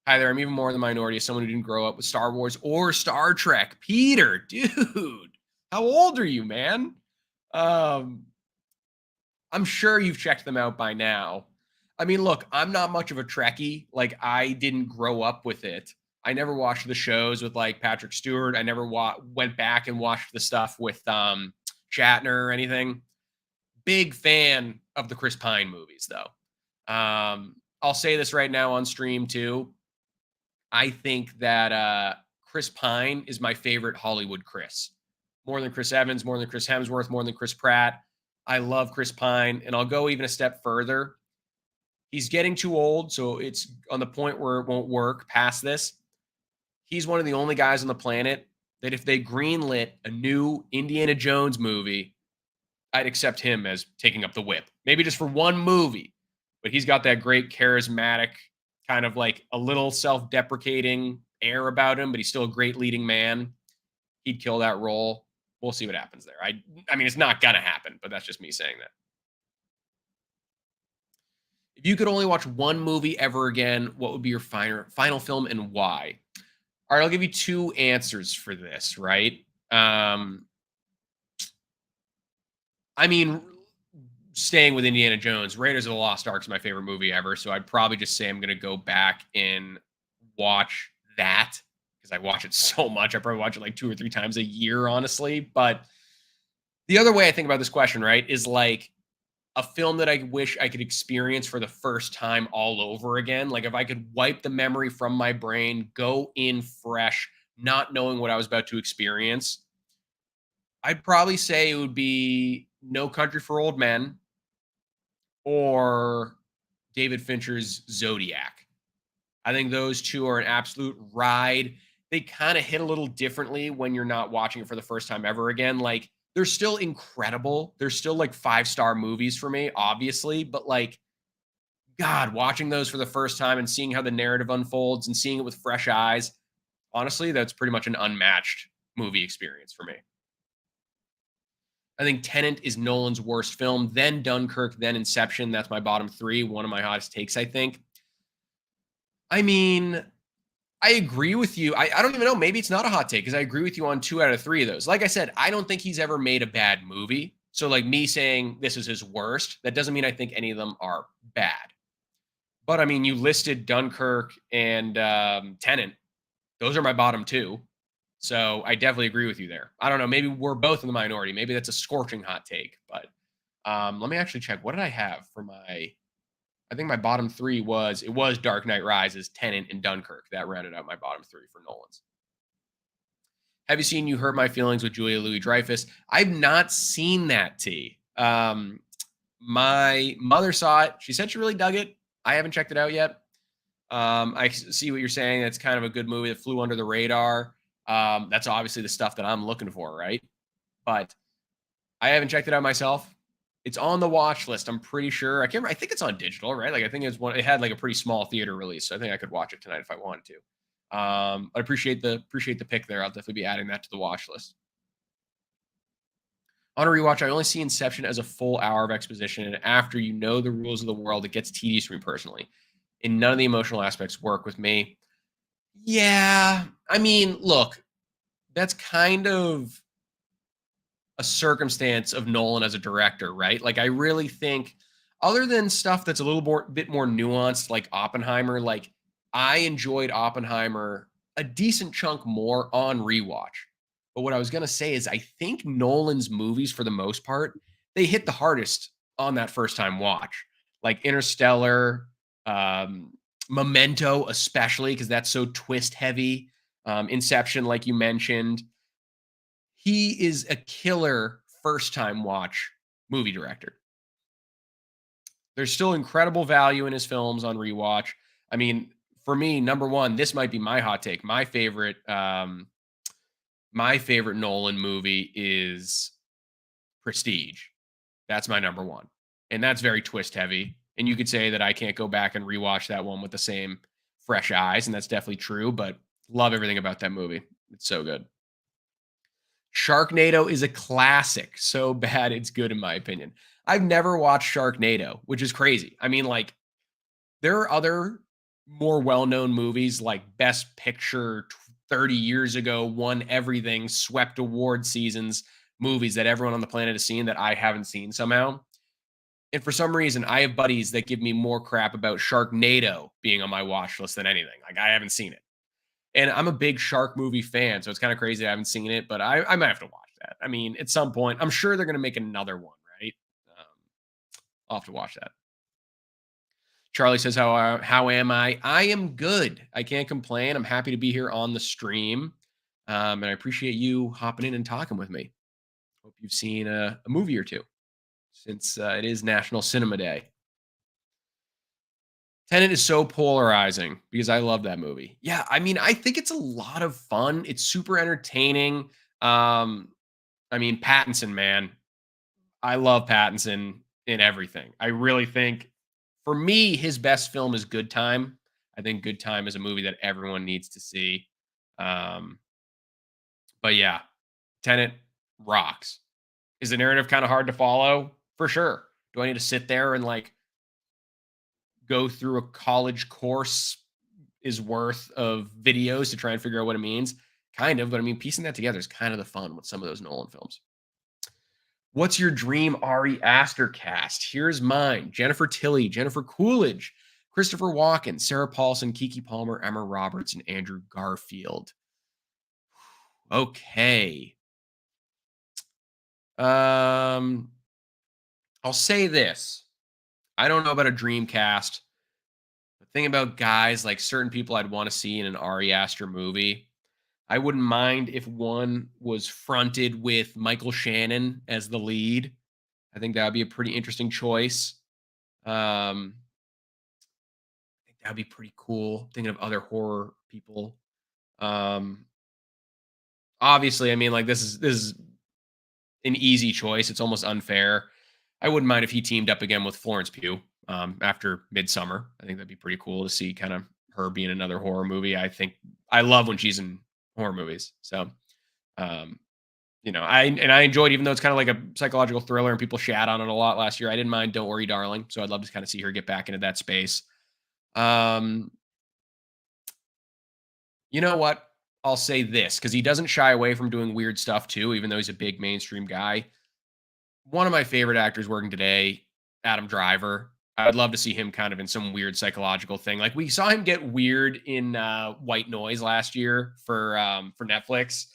Hi there. I'm even more in the minority as someone who didn't grow up with Star Wars or Star Trek. Peter, dude, how old are you, man? I'm sure you've checked them out by now. I mean, look, I'm not much of a Trekkie. Like, I didn't grow up with it. I never watched the shows with like Patrick Stewart. I never went back and watched the stuff with Shatner or anything. Big fan of the Chris Pine movies, though. I'll say this right now on stream too. I think that Chris Pine is my favorite Hollywood Chris. More than Chris Evans, more than Chris Hemsworth, more than Chris Pratt. I love Chris Pine, and I'll go even a step further. He's getting too old, so it's on the point where it won't work past this. He's one of the only guys on the planet that if they greenlit a new Indiana Jones movie, I'd accept him as taking up the whip. Maybe just for one movie, but he's got that great charismatic, kind of like a little self-deprecating air about him, but he's still a great leading man. He'd kill that role. We'll see what happens there. I mean, it's not going to happen, but that's just me saying that. If you could only watch one movie ever again, what would be your final film and why? All right, I'll give you two answers for this, right? Um, I mean, staying with Indiana Jones, Raiders of the Lost Ark is my favorite movie ever. So I'd probably just say I'm going to go back and watch that because I watch it so much. I probably watch it like 2 or 3 times a year, honestly. But the other way I think about this question, right, is like a film that I wish I could experience for the first time all over again. Like if I could wipe the memory from my brain, go in fresh, not knowing what I was about to experience, I'd probably say it would be No Country for Old Men or David Fincher's Zodiac. I think those two are an absolute ride. They kind of hit a little differently when you're not watching it for the first time ever again. Like they're still incredible. They're still like 5-star movies for me, obviously, but like God, watching those for the first time and seeing how the narrative unfolds and seeing it with fresh eyes, honestly, that's pretty much an unmatched movie experience for me. I think Tenant is Nolan's worst film, then Dunkirk, then Inception. That's my bottom three. One of my hottest takes, I think. I mean, I agree with you. I don't even know. Maybe it's not a hot take because I agree with you on 2 out of 3 of those. Like I said, I don't think he's ever made a bad movie. So, like me saying this is his worst, that doesn't mean I think any of them are bad. But I mean, you listed Dunkirk and Tenant. Those are my bottom two. So I definitely agree with you there. I don't know. Maybe we're both in the minority. Maybe that's a scorching hot take. But let me actually check. What did I have for my? I think my bottom three was Dark Knight Rises, Tenant, and Dunkirk. That rounded out my bottom three for Nolan's. Have you seen You Hurt My Feelings with Julia Louis Dreyfus? I've not seen that. T. My mother saw it. She said she really dug it. I haven't checked it out yet. I see what you're saying. That's kind of a good movie that flew under the radar. That's obviously the stuff that I'm looking for, right? But I haven't checked it out myself. It's on the watch list. I'm pretty sure. I can't. I think it's on digital, right? Like I think it's one. It had like a pretty small theater release, so I think I could watch it tonight if I wanted to. I appreciate the pick there. I'll definitely be adding that to the watch list. On a rewatch, I only see Inception as a full hour of exposition, and after you know the rules of the world, it gets tedious for me personally. And none of the emotional aspects work with me. Yeah, I mean, look, that's kind of a circumstance of Nolan as a director, right? Like, I really think, other than stuff that's a little bit more nuanced, like Oppenheimer, like I enjoyed Oppenheimer a decent chunk more on rewatch. But what I was gonna say is, I think Nolan's movies, for the most part, they hit the hardest on that first time watch, like Interstellar, um, Memento, especially because that's so twist heavy. Inception, like you mentioned, he is a killer first time watch movie director. There's still incredible value in his films on rewatch. I mean, for me, number one, this might be my hot take. My favorite Nolan movie is Prestige. That's my number one. And that's very twist heavy. And you could say that I can't go back and rewatch that one with the same fresh eyes. And that's definitely true, but love everything about that movie. It's so good. Sharknado is a classic. So bad it's good in my opinion. I've never watched Sharknado, which is crazy. I mean, like there are other more well-known movies like Best Picture 30 years ago, won everything, swept award seasons, movies that everyone on the planet has seen that I haven't seen somehow. And for some reason, I have buddies that give me more crap about Sharknado being on my watch list than anything. Like I haven't seen it. And I'm a big shark movie fan, so it's kind of crazy I haven't seen it, but I might have to watch that. I mean, at some point, I'm sure they're going to make another one, right? Um, I'll have to watch that. Charlie says, how am I? I am good. I can't complain. I'm happy to be here on the stream, and I appreciate you hopping in and talking with me. Hope you've seen a movie or two since it is National Cinema Day. Tenet is so polarizing because I love that movie. Yeah, I mean, I think it's a lot of fun. It's super entertaining. Um, I mean, Pattinson, man, I love Pattinson in everything. I really think, for me, his best film is Good Time. I think Good Time is a movie that everyone needs to see. Um, but yeah, Tenet rocks. Is the narrative kind of hard to follow? For sure. Do I need to sit there and like go through a college course is worth of videos to try and figure out what it means. Kind of, but I mean, piecing that together is kind of the fun with some of those Nolan films. What's your dream Ari Aster cast? Here's mine: Jennifer Tilly, Jennifer Coolidge, Christopher Walken, Sarah Paulson, Kiki Palmer, Emma Roberts, and Andrew Garfield. Okay. Um, I'll say this. I don't know about a dream cast. The thing about guys, like certain people I'd want to see in an Ari Aster movie, I wouldn't mind if one was fronted with Michael Shannon as the lead. I think that would be a pretty interesting choice. I think that'd be pretty cool. Thinking of other horror people. Um, Obviously, I mean, like this is an easy choice. It's almost unfair. I wouldn't mind if he teamed up again with Florence Pugh after Midsummer. I think that'd be pretty cool to see kind of her being another horror movie. I think I love when she's in horror movies. So, um, I enjoyed, even though it's kind of like a psychological thriller and people shat on it a lot last year. I didn't mind Don't Worry, Darling. So I'd love to kind of see her get back into that space. Um, you know what? I'll say this because he doesn't shy away from doing weird stuff too, even though he's a big mainstream guy. One of my favorite actors working today, Adam Driver. I would love to see him kind of in some weird psychological thing. Like we saw him get weird in White Noise last year for Netflix.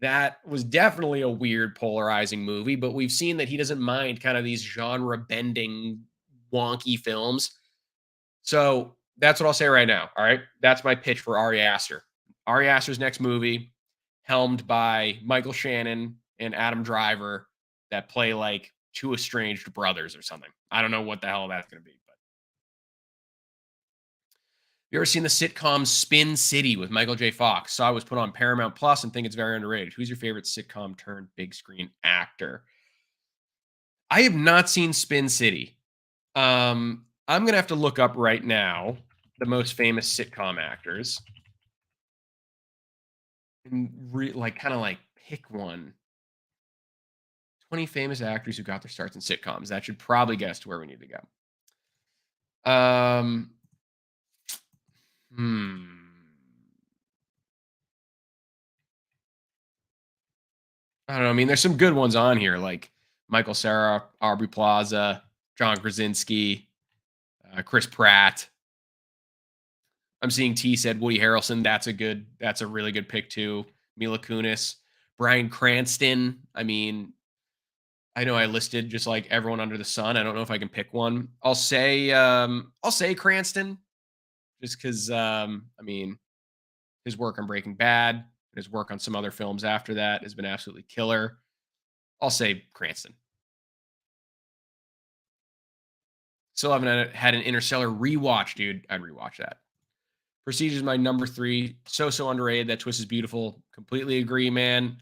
That was definitely a weird, polarizing movie, but we've seen that he doesn't mind kind of these genre bending, wonky films. So that's what I'll say right now. All right. That's my pitch for Ari Aster. Ari Aster's next movie, helmed by Michael Shannon and Adam Driver, that play like two estranged brothers or something. I don't know what the hell that's going to be. But you ever seen the sitcom Spin City with Michael J. Fox? Saw it was put on Paramount Plus and think it's very underrated. Who's your favorite sitcom turned big screen actor? I have not seen Spin City. I'm gonna have to look up right now the most famous sitcom actors and like kind of like pick one. 20 famous actors who got their starts in sitcoms. That should probably get us to where we need to go. Hmm. I don't know. I mean, there's some good ones on here, like Michael Cera, Aubrey Plaza, John Krasinski, Chris Pratt. I'm seeing T said Woody Harrelson. That's a really good pick too. Mila Kunis, Bryan Cranston. I mean, I know I listed just like everyone under the sun. I don't know if I can pick one. I'll say Cranston, just because I mean, his work on Breaking Bad and his work on some other films after that has been absolutely killer. I'll say Cranston. Still haven't had an Interstellar rewatch, dude. I'd rewatch that. Prestige is my number three. So underrated. That twist is beautiful. Completely agree, man.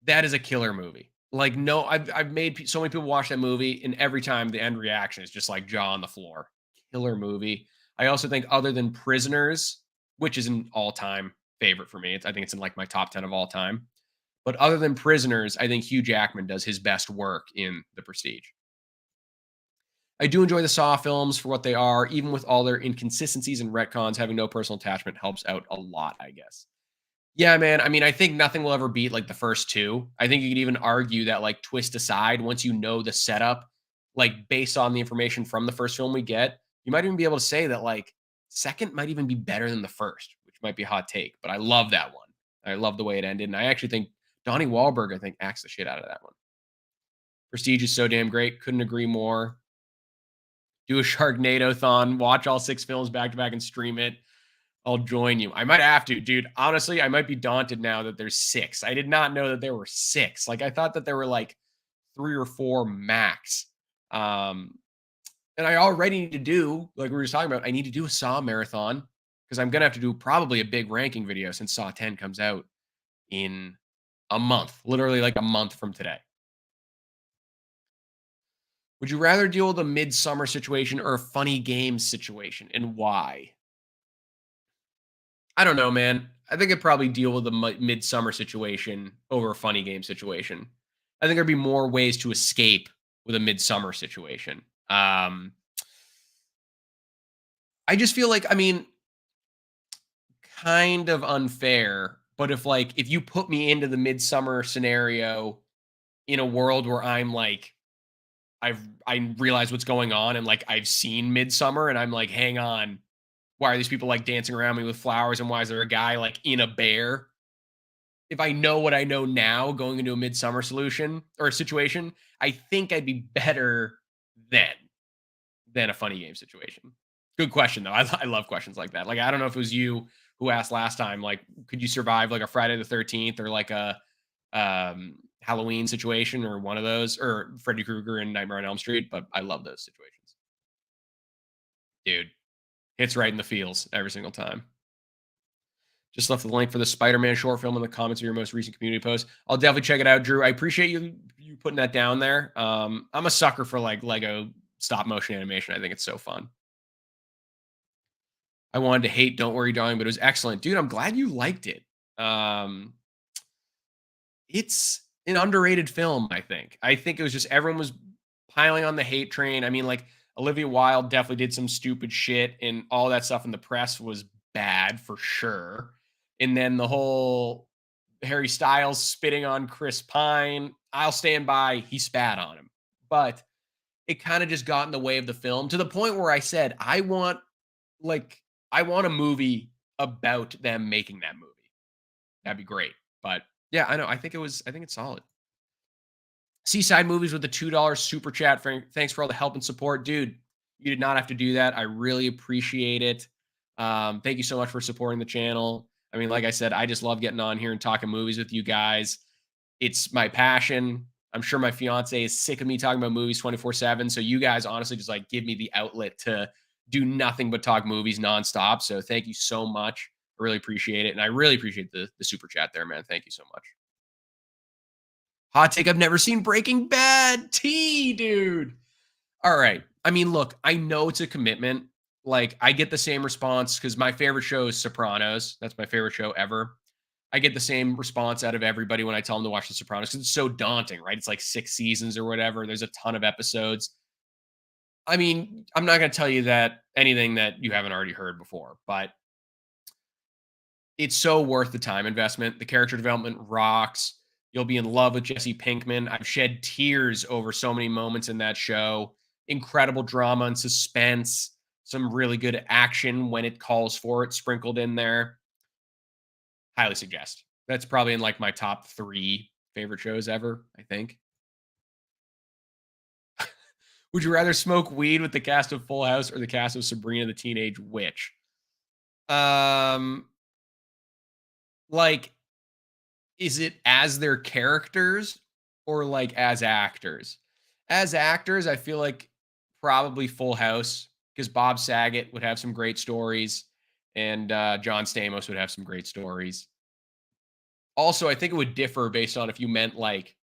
That is a killer movie. Like, no, I've made so many people watch that movie, and every time the end reaction is just like jaw on the floor. Killer movie. I also think, other than Prisoners, which is an all-time favorite for me, I think it's in like my top 10 of all time. But other than Prisoners, I think Hugh Jackman does his best work in The Prestige. I do enjoy the Saw films for what they are, even with all their inconsistencies and retcons. Having no personal attachment helps out a lot, I guess. Yeah, man. I mean, I think nothing will ever beat like the first two. I think you could even argue that, like, twist aside, once you know the setup, like based on the information from the first film we get, you might even be able to say that like second might even be better than the first, which might be a hot take. But I love that one. I love the way it ended, and I actually think Donnie Wahlberg, I think, acts the shit out of that one. Prestige is so damn great. Couldn't agree more. Do a Sharknado-thon, watch all 6 films back to back and stream it. I'll join you. I might have to, dude. Honestly, I might be daunted now that there's 6. I did not know that there were 6. Like, I thought that there were like 3 or 4 max. And I already need to do, like we were just talking about, I need to do a Saw marathon because I'm gonna have to do probably a big ranking video since Saw 10 comes out in a month, literally like a month from today. Would you rather deal with a midsummer situation or a funny games situation, and why? I don't know, man. I think I'd probably deal with a midsummer situation over a funny game situation. I think there'd be more ways to escape with a midsummer situation. I just feel like, I mean, kind of unfair, but if you put me into the midsummer scenario in a world where I'm like, I realize what's going on and like I've seen Midsummer and I'm like, hang on, why are these people like dancing around me with flowers and why is there a guy like in a bear? If I know what I know now going into a midsummer solution or a situation, I think I'd be better then than a funny game situation. Good question though. I love questions like that. Like I don't know if it was you who asked last time. Like, could you survive like a Friday the 13th or like a Halloween situation or one of those or Freddy Krueger and Nightmare on Elm Street? But I love those situations, dude. Hits right in the feels every single time. Just left the link for the Spider-Man short film in the comments of your most recent community post. I'll definitely check it out, Drew. I appreciate you putting that down there. I'm a sucker for like Lego stop motion animation. I think it's so fun. I wanted to hate Don't Worry Darling, but it was excellent. Dude, I'm glad you liked it. Um, it's an underrated film, I think. I think it was just everyone was piling on the hate train. I mean, like Olivia Wilde definitely did some stupid shit and all that stuff in the press was bad for sure. And then the whole Harry Styles spitting on Chris Pine, I'll stand by he spat on him. But it kind of just got in the way of the film to the point where I said, like I want a movie about them making that movie. That'd be great. But yeah, I know. I think it's solid. Seaside Movies with the $2 super chat. Thanks for all the help and support. Dude, you did not have to do that. I really appreciate it. Thank you so much for supporting the channel. I mean, like I said, I just love getting on here and talking movies with you guys. It's my passion. I'm sure my fiance is sick of me talking about movies 24/7. So you guys honestly just like give me the outlet to do nothing but talk movies nonstop. So thank you so much. I really appreciate it. And I really appreciate the super chat there, man. Thank you so much. Hot take, I've never seen Breaking Bad. Dude. All right. I mean, look, I know it's a commitment. Like, I get the same response because my favorite show is Sopranos. That's my favorite show ever. I get the same response out of everybody when I tell them to watch The Sopranos because it's so daunting, right? It's like 6 seasons or whatever. There's a ton of episodes. I mean, I'm not going to tell you that anything that you haven't already heard before, but it's so worth the time investment. The character development rocks. You'll be in love with Jesse Pinkman. I've shed tears over so many moments in that show. Incredible drama and suspense. Some really good action when it calls for it, sprinkled in there. Highly suggest. That's probably in like my top 3 favorite shows ever, I think. Would you rather smoke weed with the cast of Full House or the cast of Sabrina the Teenage Witch? Um, like, is it as their characters or like as actors? As actors, I feel like probably Full House because Bob Saget would have some great stories and John Stamos would have some great stories. Also, I think it would differ based on if you meant like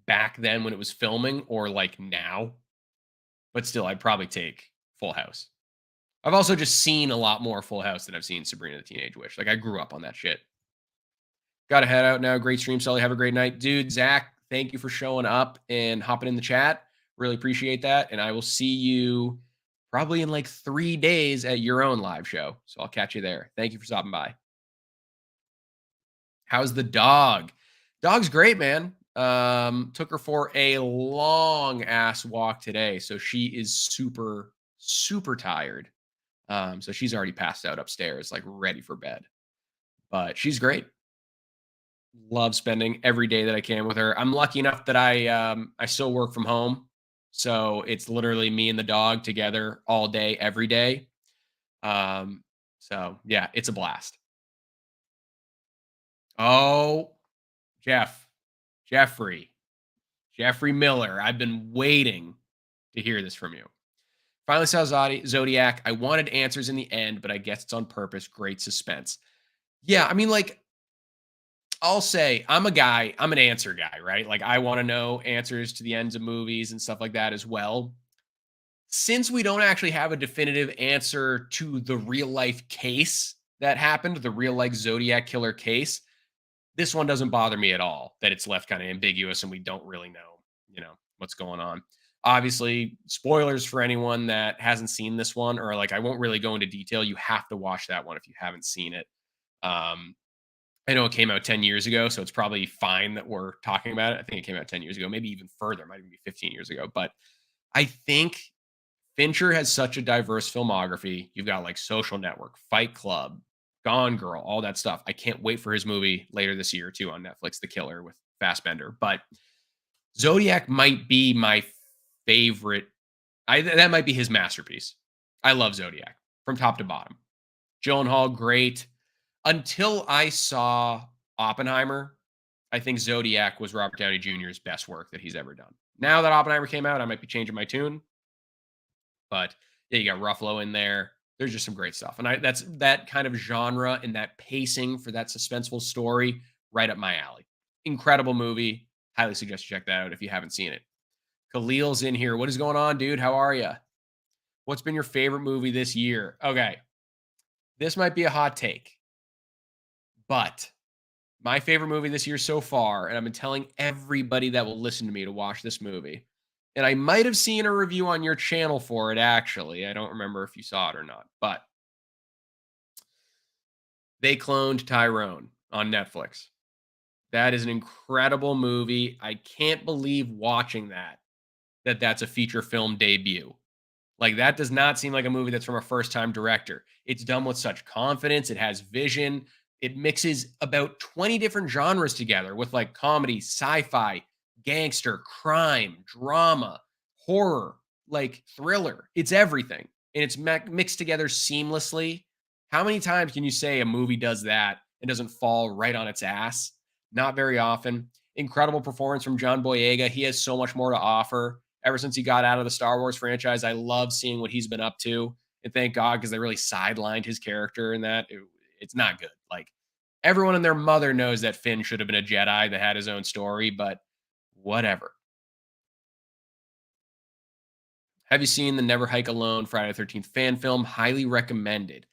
back then when it was filming or like now. But still, I'd probably take Full House. I've also just seen a lot more Full House than I've seen Sabrina the Teenage Witch. Like I grew up on that shit. Got to head out now. Great stream, Sully. Have a great night. Dude, Zach, thank you for showing up and hopping in the chat. Really appreciate that. And I will see you probably in like 3 days at your own live show. So I'll catch you there. Thank you for stopping by. How's the dog? Dog's great, man. Took her for a long ass walk today. So she is super, super tired. So she's already passed out upstairs, like ready for bed. But she's great. Love spending every day that I can with her. I'm lucky enough that I still work from home. So it's literally me and the dog together all day, every day. So yeah, it's a blast. Oh, Jeffrey Miller. I've been waiting to hear this from you. Finally saw Zodiac. I wanted answers in the end, but I guess it's on purpose. Great suspense. Yeah, I mean, like, I'll say I'm an answer guy, right? Like, I want to know answers to the ends of movies and stuff like that as well. Since we don't actually have a definitive answer to the real life case that happened, the real like Zodiac killer case, this one doesn't bother me at all that it's left kind of ambiguous and we don't really know, what's going on. Obviously, spoilers for anyone that hasn't seen this one, or like I won't really go into detail. You have to watch that one if you haven't seen it. Um, I know it came out 10 years ago, so it's probably fine that we're talking about it. I think it came out 10 years ago, maybe even further, might even be 15 years ago. But I think Fincher has such a diverse filmography. You've got like Social Network, Fight Club, Gone Girl, all that stuff. I can't wait for his movie later this year too on Netflix, The Killer with Fassbender. But Zodiac might be my favorite. That might be his masterpiece. I love Zodiac from top to bottom. Gyllenhaal, great. Until I saw Oppenheimer, I think Zodiac was Robert Downey Jr.'s best work that he's ever done. Now that Oppenheimer came out, I might be changing my tune, but yeah, you got Ruffalo in there. There's just some great stuff, and that's that kind of genre and that pacing for that suspenseful story right up my alley. Incredible movie. Highly suggest you check that out if you haven't seen it. Khalil's in here. What is going on, dude? How are you? What's been your favorite movie this year? Okay, this might be a hot take, but my favorite movie this year so far, and I've been telling everybody that will listen to me to watch this movie. And I might have seen a review on your channel for it, actually. I don't remember if you saw it or not, but They Cloned Tyrone on Netflix. That is an incredible movie. I can't believe watching that's a feature film debut. Like, that does not seem like a movie that's from a first-time director. It's done with such confidence, it has vision, it mixes about 20 different genres together with, like, comedy, sci-fi, gangster, crime, drama, horror, like, thriller. It's everything, and it's mixed together seamlessly. How many times can you say a movie does that and doesn't fall right on its ass? Not very often. Incredible performance from John Boyega. He has so much more to offer. Ever since he got out of the Star Wars franchise, I love seeing what he's been up to. And thank God, because they really sidelined his character in that. It's not good. Like, everyone and their mother knows that Finn should have been a Jedi that had his own story, but whatever. Have you seen the Never Hike Alone Friday the 13th fan film? Highly recommended.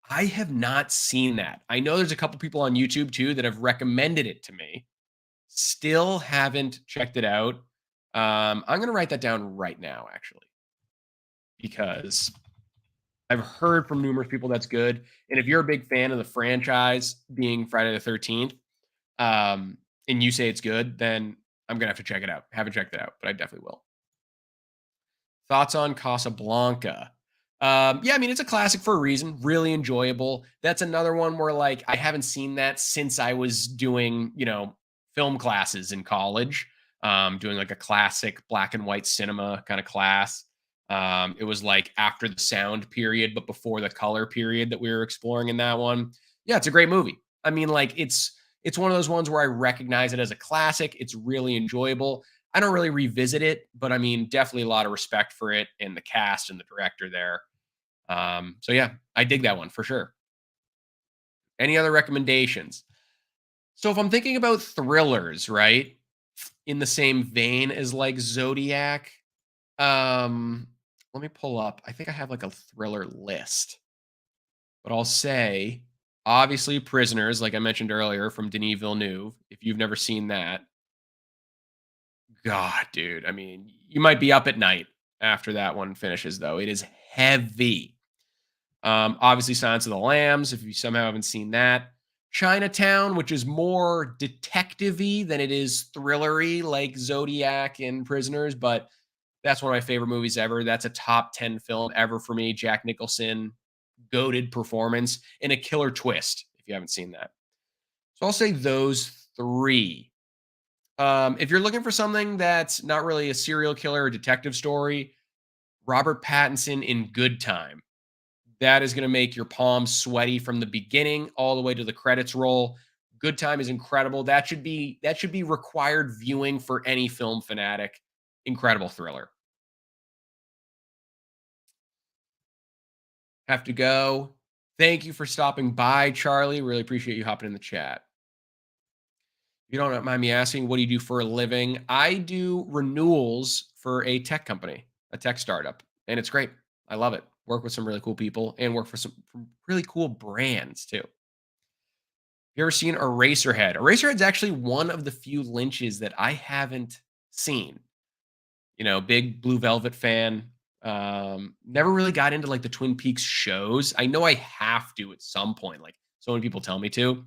I have not seen that. I know there's a couple people on YouTube too that have recommended it to me. Still haven't checked it out. I'm going to write that down right now, actually, because I've heard from numerous people that's good. And if you're a big fan of the franchise being Friday the 13th, and you say it's good, then I'm going to have to check it out. Haven't checked it out, but I definitely will. Thoughts on Casablanca? Yeah, I mean, it's a classic for a reason. Really enjoyable. That's another one where, like, I haven't seen that since I was doing, film classes in college, doing like a classic black and white cinema kind of class. It was like after the sound period, but before the color period that we were exploring in that one. Yeah, it's a great movie. I mean, like, it's one of those ones where I recognize it as a classic. It's really enjoyable. I don't really revisit it, but I mean, definitely a lot of respect for it and the cast and the director there. So yeah, I dig that one for sure. Any other recommendations? So if I'm thinking about thrillers, right, in the same vein as like Zodiac, um, let me pull up. I think I have like a thriller list, but I'll say obviously Prisoners, like I mentioned earlier, from Denis Villeneuve. If you've never seen that, God, dude, I mean, you might be up at night after that one finishes, though. It is heavy. Obviously, Silence of the Lambs, if you somehow haven't seen that. Chinatown, which is more detective-y than it is thrillery like Zodiac and Prisoners, but that's one of my favorite movies ever. That's a top 10 film ever for me. Jack Nicholson, goated performance, and a killer twist, if you haven't seen that. So I'll say those three. If you're looking for something that's not really a serial killer or detective story, Robert Pattinson in Good Time. That is going to make your palms sweaty from the beginning all the way to the credits roll. Good Time is incredible. That should be required viewing for any film fanatic. Incredible thriller. Have to go. Thank you for stopping by, Charlie. Really appreciate you hopping in the chat. If you don't mind me asking, what do you do for a living? I do renewals for a tech company, a tech startup, and it's great. I love it. Work with some really cool people and work for some really cool brands too. You ever seen Eraserhead? Eraserhead's actually one of the few Lynches that I haven't seen. Big Blue Velvet fan. Never really got into like the Twin Peaks shows. I know I have to at some point, like so many people tell me to.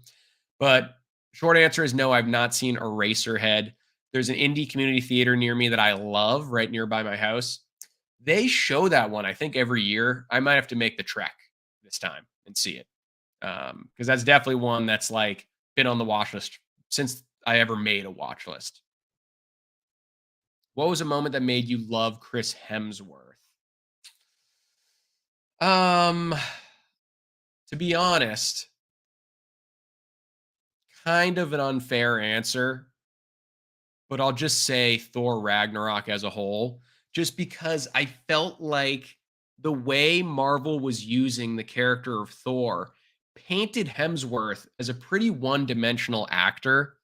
But short answer is no, I've not seen Eraserhead. There's an indie community theater near me that I love right nearby my house. They show that one, I think, every year. I might have to make the trek this time and see it. Because that's definitely one that's like been on the watch list since I ever made a watch list. What was a moment that made you love Chris Hemsworth? Um, to be honest, kind of an unfair answer, but I'll just say Thor Ragnarok as a whole, just because I felt like the way Marvel was using the character of Thor painted Hemsworth as a pretty one dimensional actor.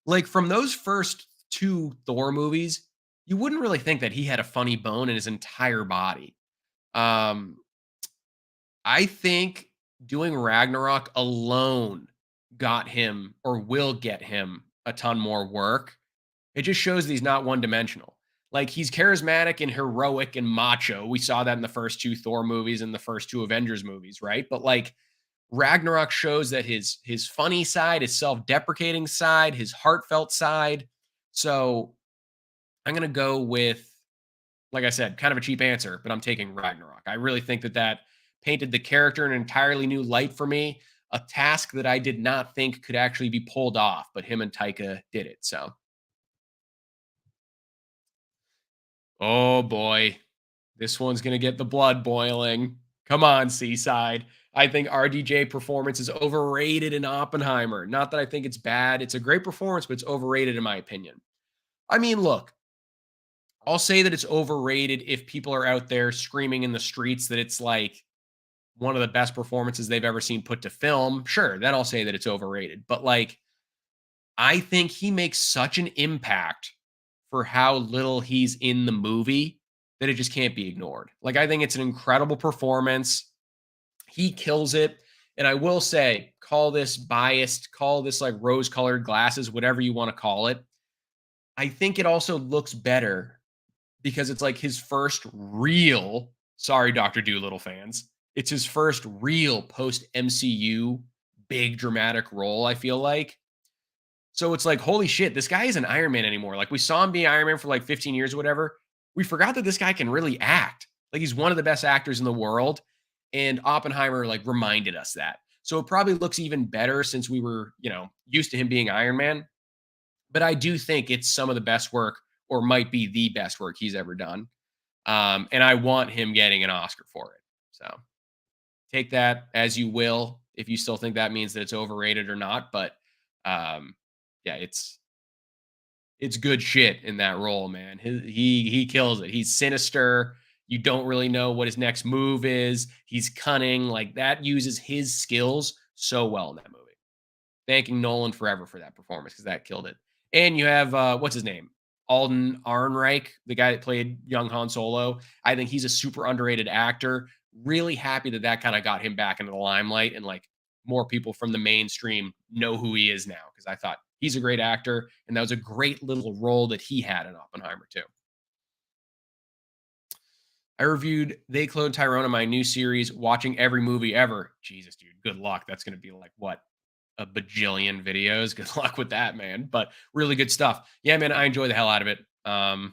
Like from those first two Thor movies, you wouldn't really think that he had a funny bone in his entire body. Um, I think doing Ragnarok alone got him or will get him a ton more work. It just shows that he's not one dimensional. Like he's charismatic and heroic and macho. We saw that in the first two Thor movies and the first two Avengers movies, right? But like Ragnarok shows that his funny side, his self-deprecating side, his heartfelt side. So I'm gonna go with, like I said, kind of a cheap answer, but I'm taking Ragnarok. I really think that that painted the character in an entirely new light for me, a task that I did not think could actually be pulled off, but him and Taika did it. So, oh boy, this one's going to get the blood boiling. Come on, Seaside. I think RDJ performance is overrated in Oppenheimer. Not that I think it's bad. It's a great performance, but it's overrated in my opinion. I mean, look, I'll say that it's overrated if people are out there screaming in the streets that it's like one of the best performances they've ever seen put to film. Sure, then I'll say that it's overrated. But like, I think he makes such an impact for how little he's in the movie that it just can't be ignored. Like, I think it's an incredible performance. He kills it. And I will say, call this biased, call this like rose colored glasses, whatever you want to call it. I think it also looks better because it's like his first real, sorry, Dr. Doolittle fans, it's his first real post MCU big dramatic role, I feel like. So it's like, holy shit, this guy isn't Iron Man anymore. Like we saw him be Iron Man for like 15 years or whatever. We forgot that this guy can really act. Like he's one of the best actors in the world. And Oppenheimer like reminded us that. So it probably looks even better since we were, used to him being Iron Man. But I do think it's some of the best work or might be the best work he's ever done. And I want him getting an Oscar for it. So take that as you will, if you still think that means that it's overrated or not. But yeah, it's good shit in that role, man. He kills it. He's sinister. You don't really know what his next move is. He's cunning. Like that uses his skills so well in that movie. Thanking Nolan forever for that performance because that killed it. And you have what's his name? Alden Ehrenreich, the guy that played young Han Solo. I think he's a super underrated actor. Really happy that that kind of got him back into the limelight and like more people from the mainstream know who he is now because I thought he's a great actor and that was a great little role that he had in Oppenheimer too. I reviewed They Clone Tyrone in my new series, watching every movie ever. Jesus, dude, good luck. That's going to be like what, a bajillion videos. Good luck with that, man. But really good stuff. Yeah, man, I enjoy the hell out of it. And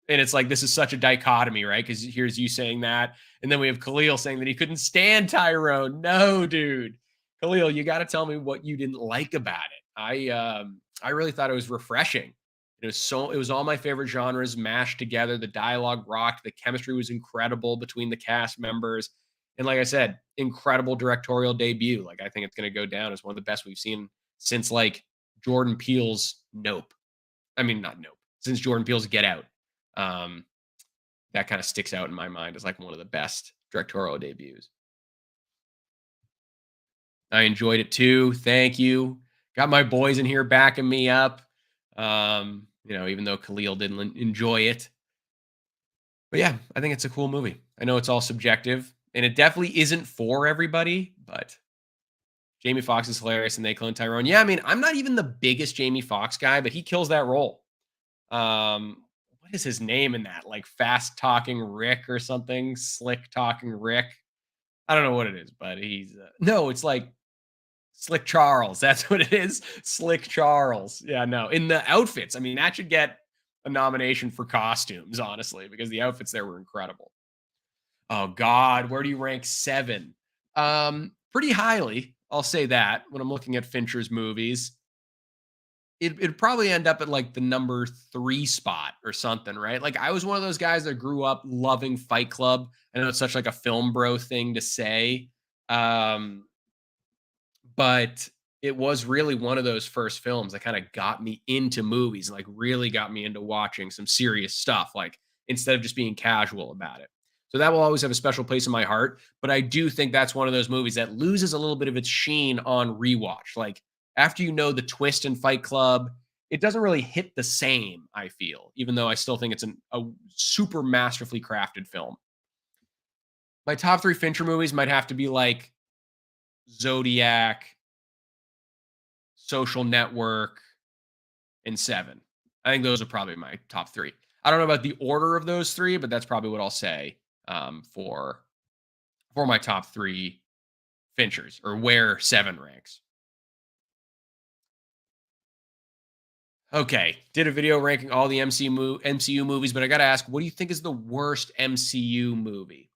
it's like this is such a dichotomy, right? Because here's you saying that, and then we have Khalil saying that he couldn't stand Tyrone. No, dude, Khalil, you got to tell me what you didn't like about it. I really thought it was refreshing. It was all my favorite genres mashed together. The dialogue rocked. The chemistry was incredible between the cast members. And like I said, incredible directorial debut. Like I think it's going to go down as one of the best we've seen since like Jordan Peele's Nope. I mean, not Nope. Since Jordan Peele's Get Out. Um, that kind of sticks out in my mind as like one of the best directorial debuts. I enjoyed it too. Thank you. Got my boys in here backing me up. Even though Khalil didn't enjoy it. But yeah, I think it's a cool movie. I know it's all subjective and it definitely isn't for everybody, but Jamie Foxx is hilarious and they clone Tyrone. Yeah, I mean, I'm not even the biggest Jamie Foxx guy, but he kills that role. What what is his name in that? Like fast talking Rick or something? Slick talking Rick. I don't know what it is, but he's no, it's like Slick Charles. That's what it is. Slick Charles. Yeah, no. In the outfits, I mean, that should get a nomination for costumes, honestly, because the outfits there were incredible. Oh God, where do you rank Seven? Pretty highly. I'll say that when I'm looking at Fincher's movies. It'd probably end up at like the number three spot or something, right? Like I was one of those guys that grew up loving Fight Club. I know it's such like a film bro thing to say. Um, but it was really one of those first films that kind of got me into movies, like really got me into watching some serious stuff, like instead of just being casual about it. So that will always have a special place in my heart. But I do think that's one of those movies that loses a little bit of its sheen on rewatch. Like after you know the twist in Fight Club, it doesn't really hit the same, I feel, even though I still think it's a super masterfully crafted film. My top three Fincher movies might have to be like Zodiac, Social Network, and Seven. I think those are probably my top three. I don't know about the order of those three, but that's probably what I'll say for my top three Finchers or where Seven ranks. Okay, did a video ranking all the MCU movies, but I got to ask, what do you think is the worst MCU movie?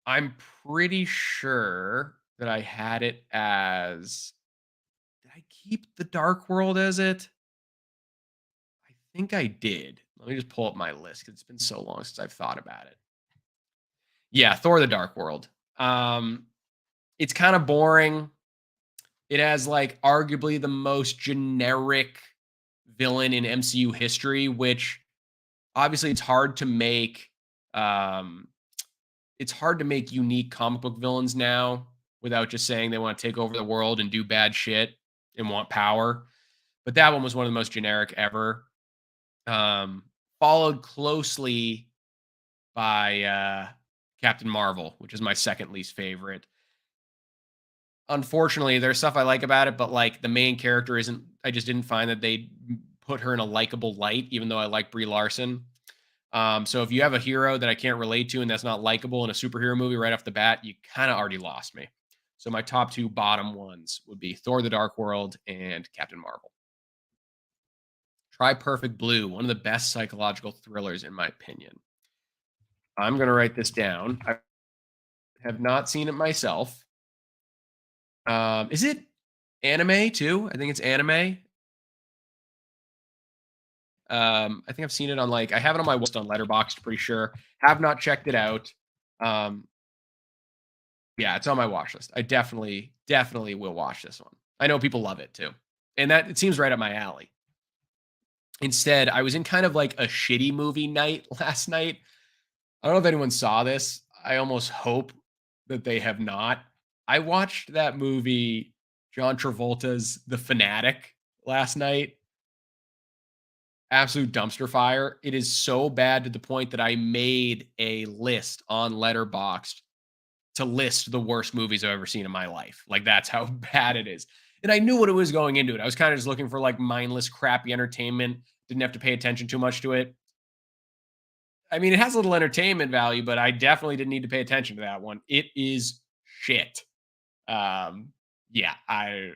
I'm pretty sure that I had it as. Did I keep the Dark World as it? I think I did. Let me just pull up my list because it's been so long since I've thought about it. Yeah, Thor: The Dark World. Um, it's kind of boring. It has like arguably the most generic villain in MCU history, which obviously Um, it's hard to make unique comic book villains now without just saying they want to take over the world and do bad shit and want power. But that one was one of the most generic ever. Um, Followed closely by Captain Marvel, which is my second least favorite. Unfortunately, there's stuff I like about it, but like the main character isn't. I just didn't find that they put her in a likable light, even though I like Brie Larson. So if you have a hero that I can't relate to and that's not likable in a superhero movie right off the bat, you kind of already lost me. So my top two bottom ones would be Thor: The Dark World and Captain Marvel. Try Perfect Blue, one of the best psychological thrillers in my opinion. I'm gonna write this down. I have not seen it myself. Is it anime too? I think it's anime. I think I've seen it on like I have it on my list on Letterboxd, pretty sure. Have not checked it out. Um, yeah, it's on my watch list. I definitely will watch this one. I know people love it too. And that it seems right up my alley. Instead, I was in kind of like a shitty movie night last night. I don't know if anyone saw this. I almost hope that they have not. I watched that movie, John Travolta's The Fanatic, last night. Absolute dumpster fire. It is so bad to the point that I made a list on Letterboxd to list the worst movies I've ever seen in my life. Like that's how bad it is. And I knew what it was going into it. I was kind of just looking for like mindless, crappy entertainment. Didn't have to pay attention too much to it. I mean, it has a little entertainment value, but I definitely didn't need to pay attention to that one. It is shit. Um, yeah, I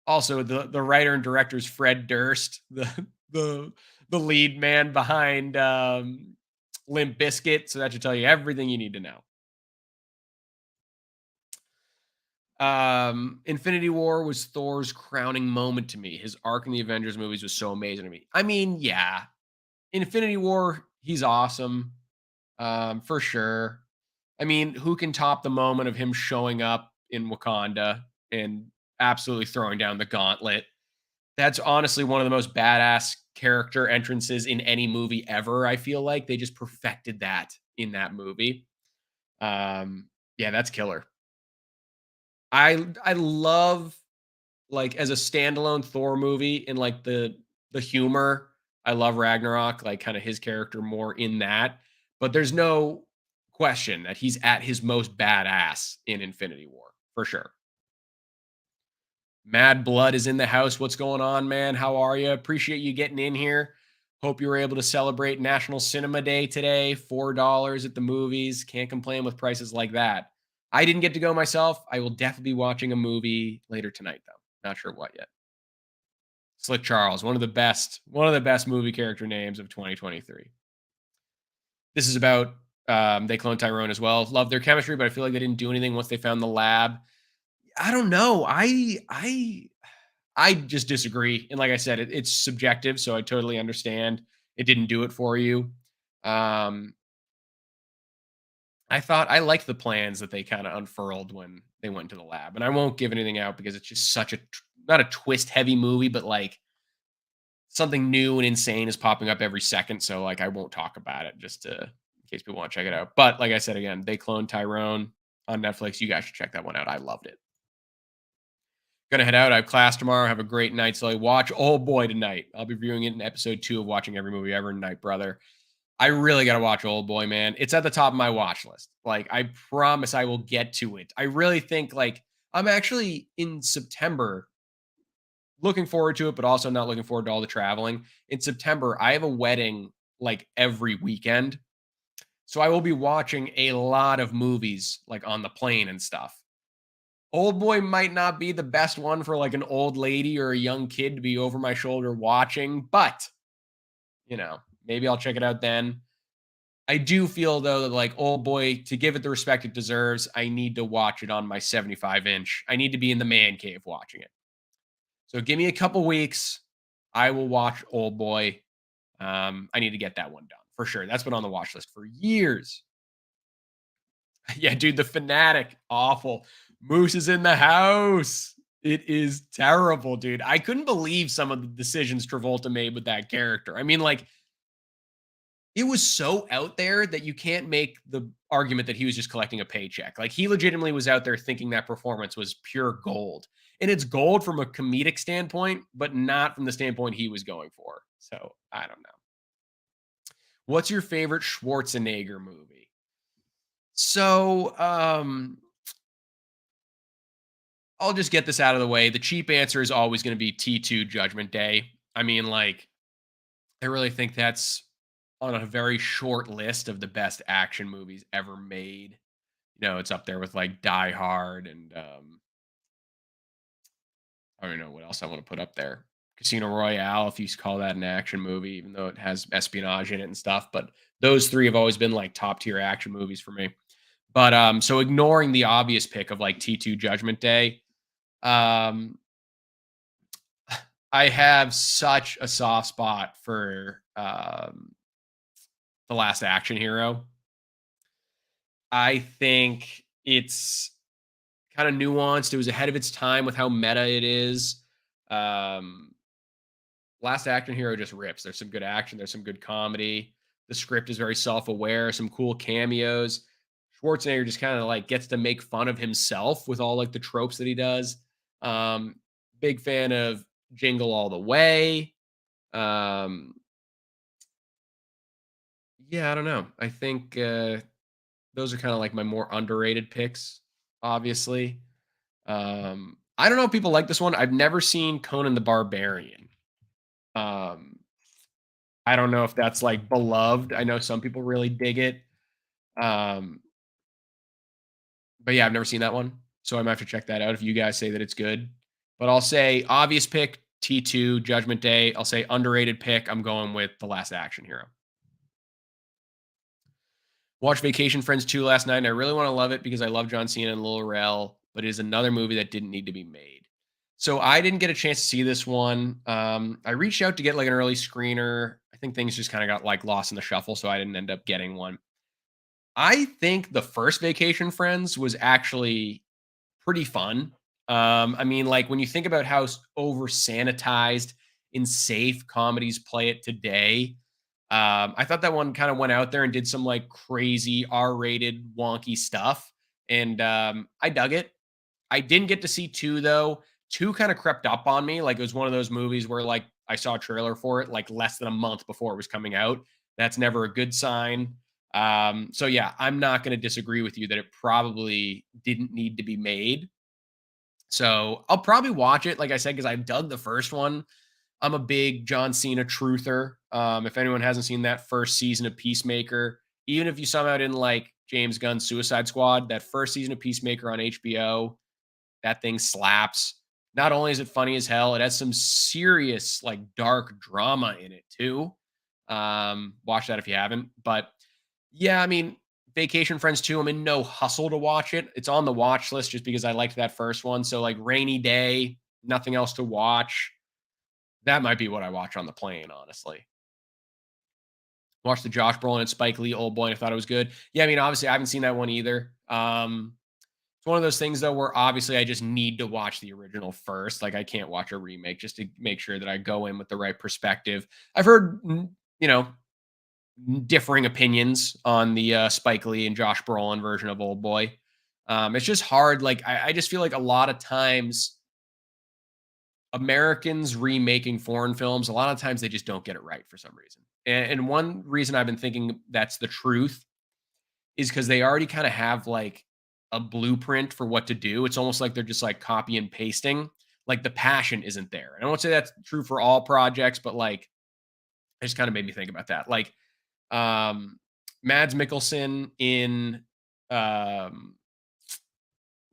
also the writer and director is Fred Durst, the the lead man behind Limp Bizkit. So that should tell you everything you need to know. Infinity War was Thor's crowning moment to me. His arc in the Avengers movies was so amazing to me. I mean, yeah, Infinity War, he's awesome, for sure. I mean, who can top the moment of him showing up in Wakanda and absolutely throwing down the gauntlet? That's honestly one of the most badass character entrances in any movie ever. I feel like they just perfected that in that movie. Yeah, that's killer. I love like as a standalone Thor movie and like the humor. I love Ragnarok, like kind of his character more in that. But there's no question that he's at his most badass in Infinity War for sure. Mad Blood is in the house. What's going on, man? How are you? Appreciate you getting in here. Hope you were able to celebrate National Cinema Day today. $4 at the movies. Can't complain with prices like that. I didn't get to go myself. I will definitely be watching a movie later tonight, though. Not sure what yet. Slick Charles, one of the best movie character names of 2023. This is about they cloned Tyrone as well. Love their chemistry, but I feel like they didn't do anything once they found the lab. I don't know. I just disagree. And like I said, it's subjective, so I totally understand. It didn't do it for you. Um, I thought I liked the plans that they kind of unfurled when they went to the lab. And I won't give anything out because it's just such a not a twist heavy movie, but like something new and insane is popping up every second. So like I won't talk about it just to in case people want to check it out. But like I said again, they cloned Tyrone on Netflix. You guys should check that one out. I loved it. Gonna head out. I have class tomorrow. Have a great night, Sully. Watch Old Boy tonight. I'll be reviewing it in episode 2 of Watching Every Movie Ever Tonight, brother. I really gotta watch Old Boy, man. It's at the top of my watch list. Like, I promise I will get to it. I really think like I'm actually in September looking forward to it, but also not looking forward to all the traveling. In September, I have a wedding like every weekend. So I will be watching a lot of movies like on the plane and stuff. Old Boy might not be the best one for like an old lady or a young kid to be over my shoulder watching, but maybe I'll check it out then. I do feel though that like Old Boy, to give it the respect it deserves, I need to watch it on my 75-inch. I need to be in the man cave watching it. So give me a couple weeks. I will watch Old Boy. I need to get that one done for sure. That's been on the watch list for years. Yeah, dude, the Fanatic, awful. Moose is in the house. It is terrible, dude. I couldn't believe some of the decisions Travolta made with that character. I mean, like, it was so out there that you can't make the argument that he was just collecting a paycheck. Like, he legitimately was out there thinking that performance was pure gold. And it's gold from a comedic standpoint, but not from the standpoint he was going for. So, I don't know. What's your favorite Schwarzenegger movie? So, I'll just get this out of the way. The cheap answer is always going to be T2 Judgment Day. I mean, like, I really think that's on a very short list of the best action movies ever made. It's up there with like Die Hard and I don't know what else I want to put up there. Casino Royale, if you call that an action movie, even though it has espionage in it and stuff. But those three have always been like top tier action movies for me. But so ignoring the obvious pick of like T2 Judgment Day, um, I have such a soft spot for The Last Action Hero. I think it's kind of nuanced. It was ahead of its time with how meta it is. Last Action Hero just rips. There's some good action. There's some good comedy. The script is very self-aware. Some cool cameos. Schwarzenegger just kind of like gets to make fun of himself with all like the tropes that he does. Big fan of Jingle All the Way. Yeah, I don't know. I think those are kind of like my more underrated picks, obviously. I don't know if people like this one. I've never seen Conan the Barbarian. Um, I don't know if that's like beloved. I know some people really dig it. Um, but yeah, I've never seen that one. So I might have to check that out if you guys say that it's good. But I'll say obvious pick, T2, Judgment Day. I'll say underrated pick. I'm going with The Last Action Hero. Watched Vacation Friends 2 last night, and I really want to love it because I love John Cena and Lil Rel, but it is another movie that didn't need to be made. So I didn't get a chance to see this one. I reached out to get like an early screener. I think things just kind of got like lost in the shuffle, so I didn't end up getting one. I think the first Vacation Friends was actually pretty fun. I mean, like when you think about how over sanitized and safe comedies play it today, I thought that one kind of went out there and did some like crazy R-rated wonky stuff, and I dug it. I didn't get to see two though. Two kind of crept up on me. Like it was one of those movies where like I saw a trailer for it like less than a month before it was coming out. That's never a good sign. So yeah, I'm not going to disagree with you that it probably didn't need to be made. So I'll probably watch it, like I said, because I dug the first one. I'm a big John Cena truther. If anyone hasn't seen that first season of Peacemaker, even if you somehow didn't like James Gunn's Suicide Squad, that first season of Peacemaker on HBO, that thing slaps. Not only is it funny as hell, it has some serious like dark drama in it too. Watch that if you haven't. But yeah, I mean, Vacation Friends 2, I'm in no hustle to watch it. It's on the watch list just because I liked that first one. So like rainy day, nothing else to watch. That might be what I watch on the plane, honestly. Watched the Josh Brolin and Spike Lee Old Boy and I thought it was good. Yeah, I mean, obviously I haven't seen that one either. It's one of those things though where obviously I just need to watch the original first. Like I can't watch a remake just to make sure that I go in with the right perspective. I've heard, you know, differing opinions on the Spike Lee and Josh Brolin version of Old Boy. It's just hard. Like I just feel like a lot of times Americans remaking foreign films, a lot of times they just don't get it right for some reason. And one reason I've been thinking that's the truth is because they already kind of have like a blueprint for what to do. It's almost like they're just like copy and pasting. Like the passion isn't there. I don't want to say that's true for all projects, but like it just kind of made me think about that. Like Mads Mikkelsen in um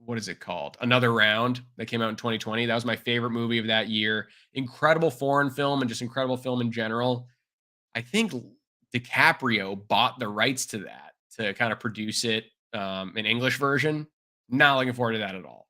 what is it called? Another Round that came out in 2020. That was my favorite movie of that year. Incredible foreign film and just incredible film in general. I think DiCaprio bought the rights to that to kind of produce it an English version. Not looking forward to that at all.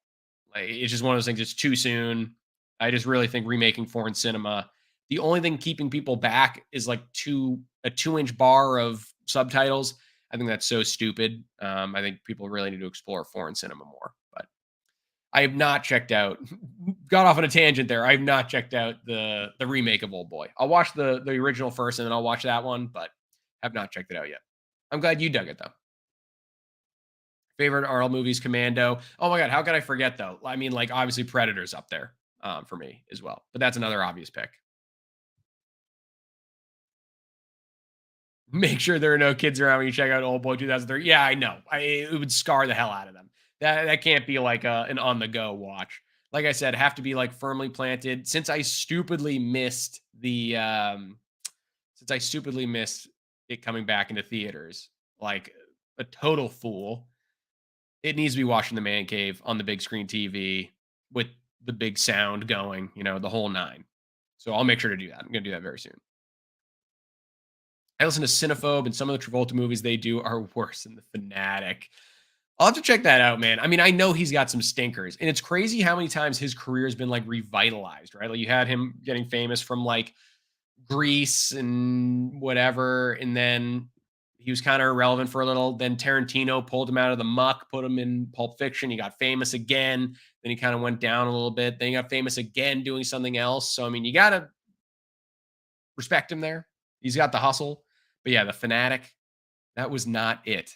Like it's just one of those things. It's too soon. I just really think remaking foreign cinema. The only thing keeping people back is like a 2-inch bar of subtitles. I think that's so stupid. I think people really need to explore foreign cinema more. But I have not checked out. Got off on a tangent there. I have not checked out the remake of Old Boy. I'll watch the original first, and then I'll watch that one, but have not checked it out yet. I'm glad you dug it though. Favorite Arnold movies, Commando. Oh my god, how could I forget though? I mean, like obviously Predator's up there for me as well, but that's another obvious pick. Make sure there are no kids around when you check out Old Boy 2003. Yeah, I know. It would scar the hell out of them. That can't be like an on the go watch. Like I said, have to be like firmly planted. Since I stupidly missed it coming back into theaters, like a total fool. It needs to be watching the man cave on the big screen TV with the big sound going, the whole nine. So I'll make sure to do that. I'm going to do that very soon. I listen to Cinephobe, and some of the Travolta movies they do are worse than The Fanatic. I'll have to check that out, man. I mean, I know he's got some stinkers, and it's crazy how many times his career has been like revitalized, right? Like you had him getting famous from like Grease and whatever, and then he was kind of irrelevant for a little. Then Tarantino pulled him out of the muck, put him in Pulp Fiction. He got famous again. Then he kind of went down a little bit. Then he got famous again doing something else. So I mean, you gotta respect him there. He's got the hustle. But yeah, The Fanatic, that was not it.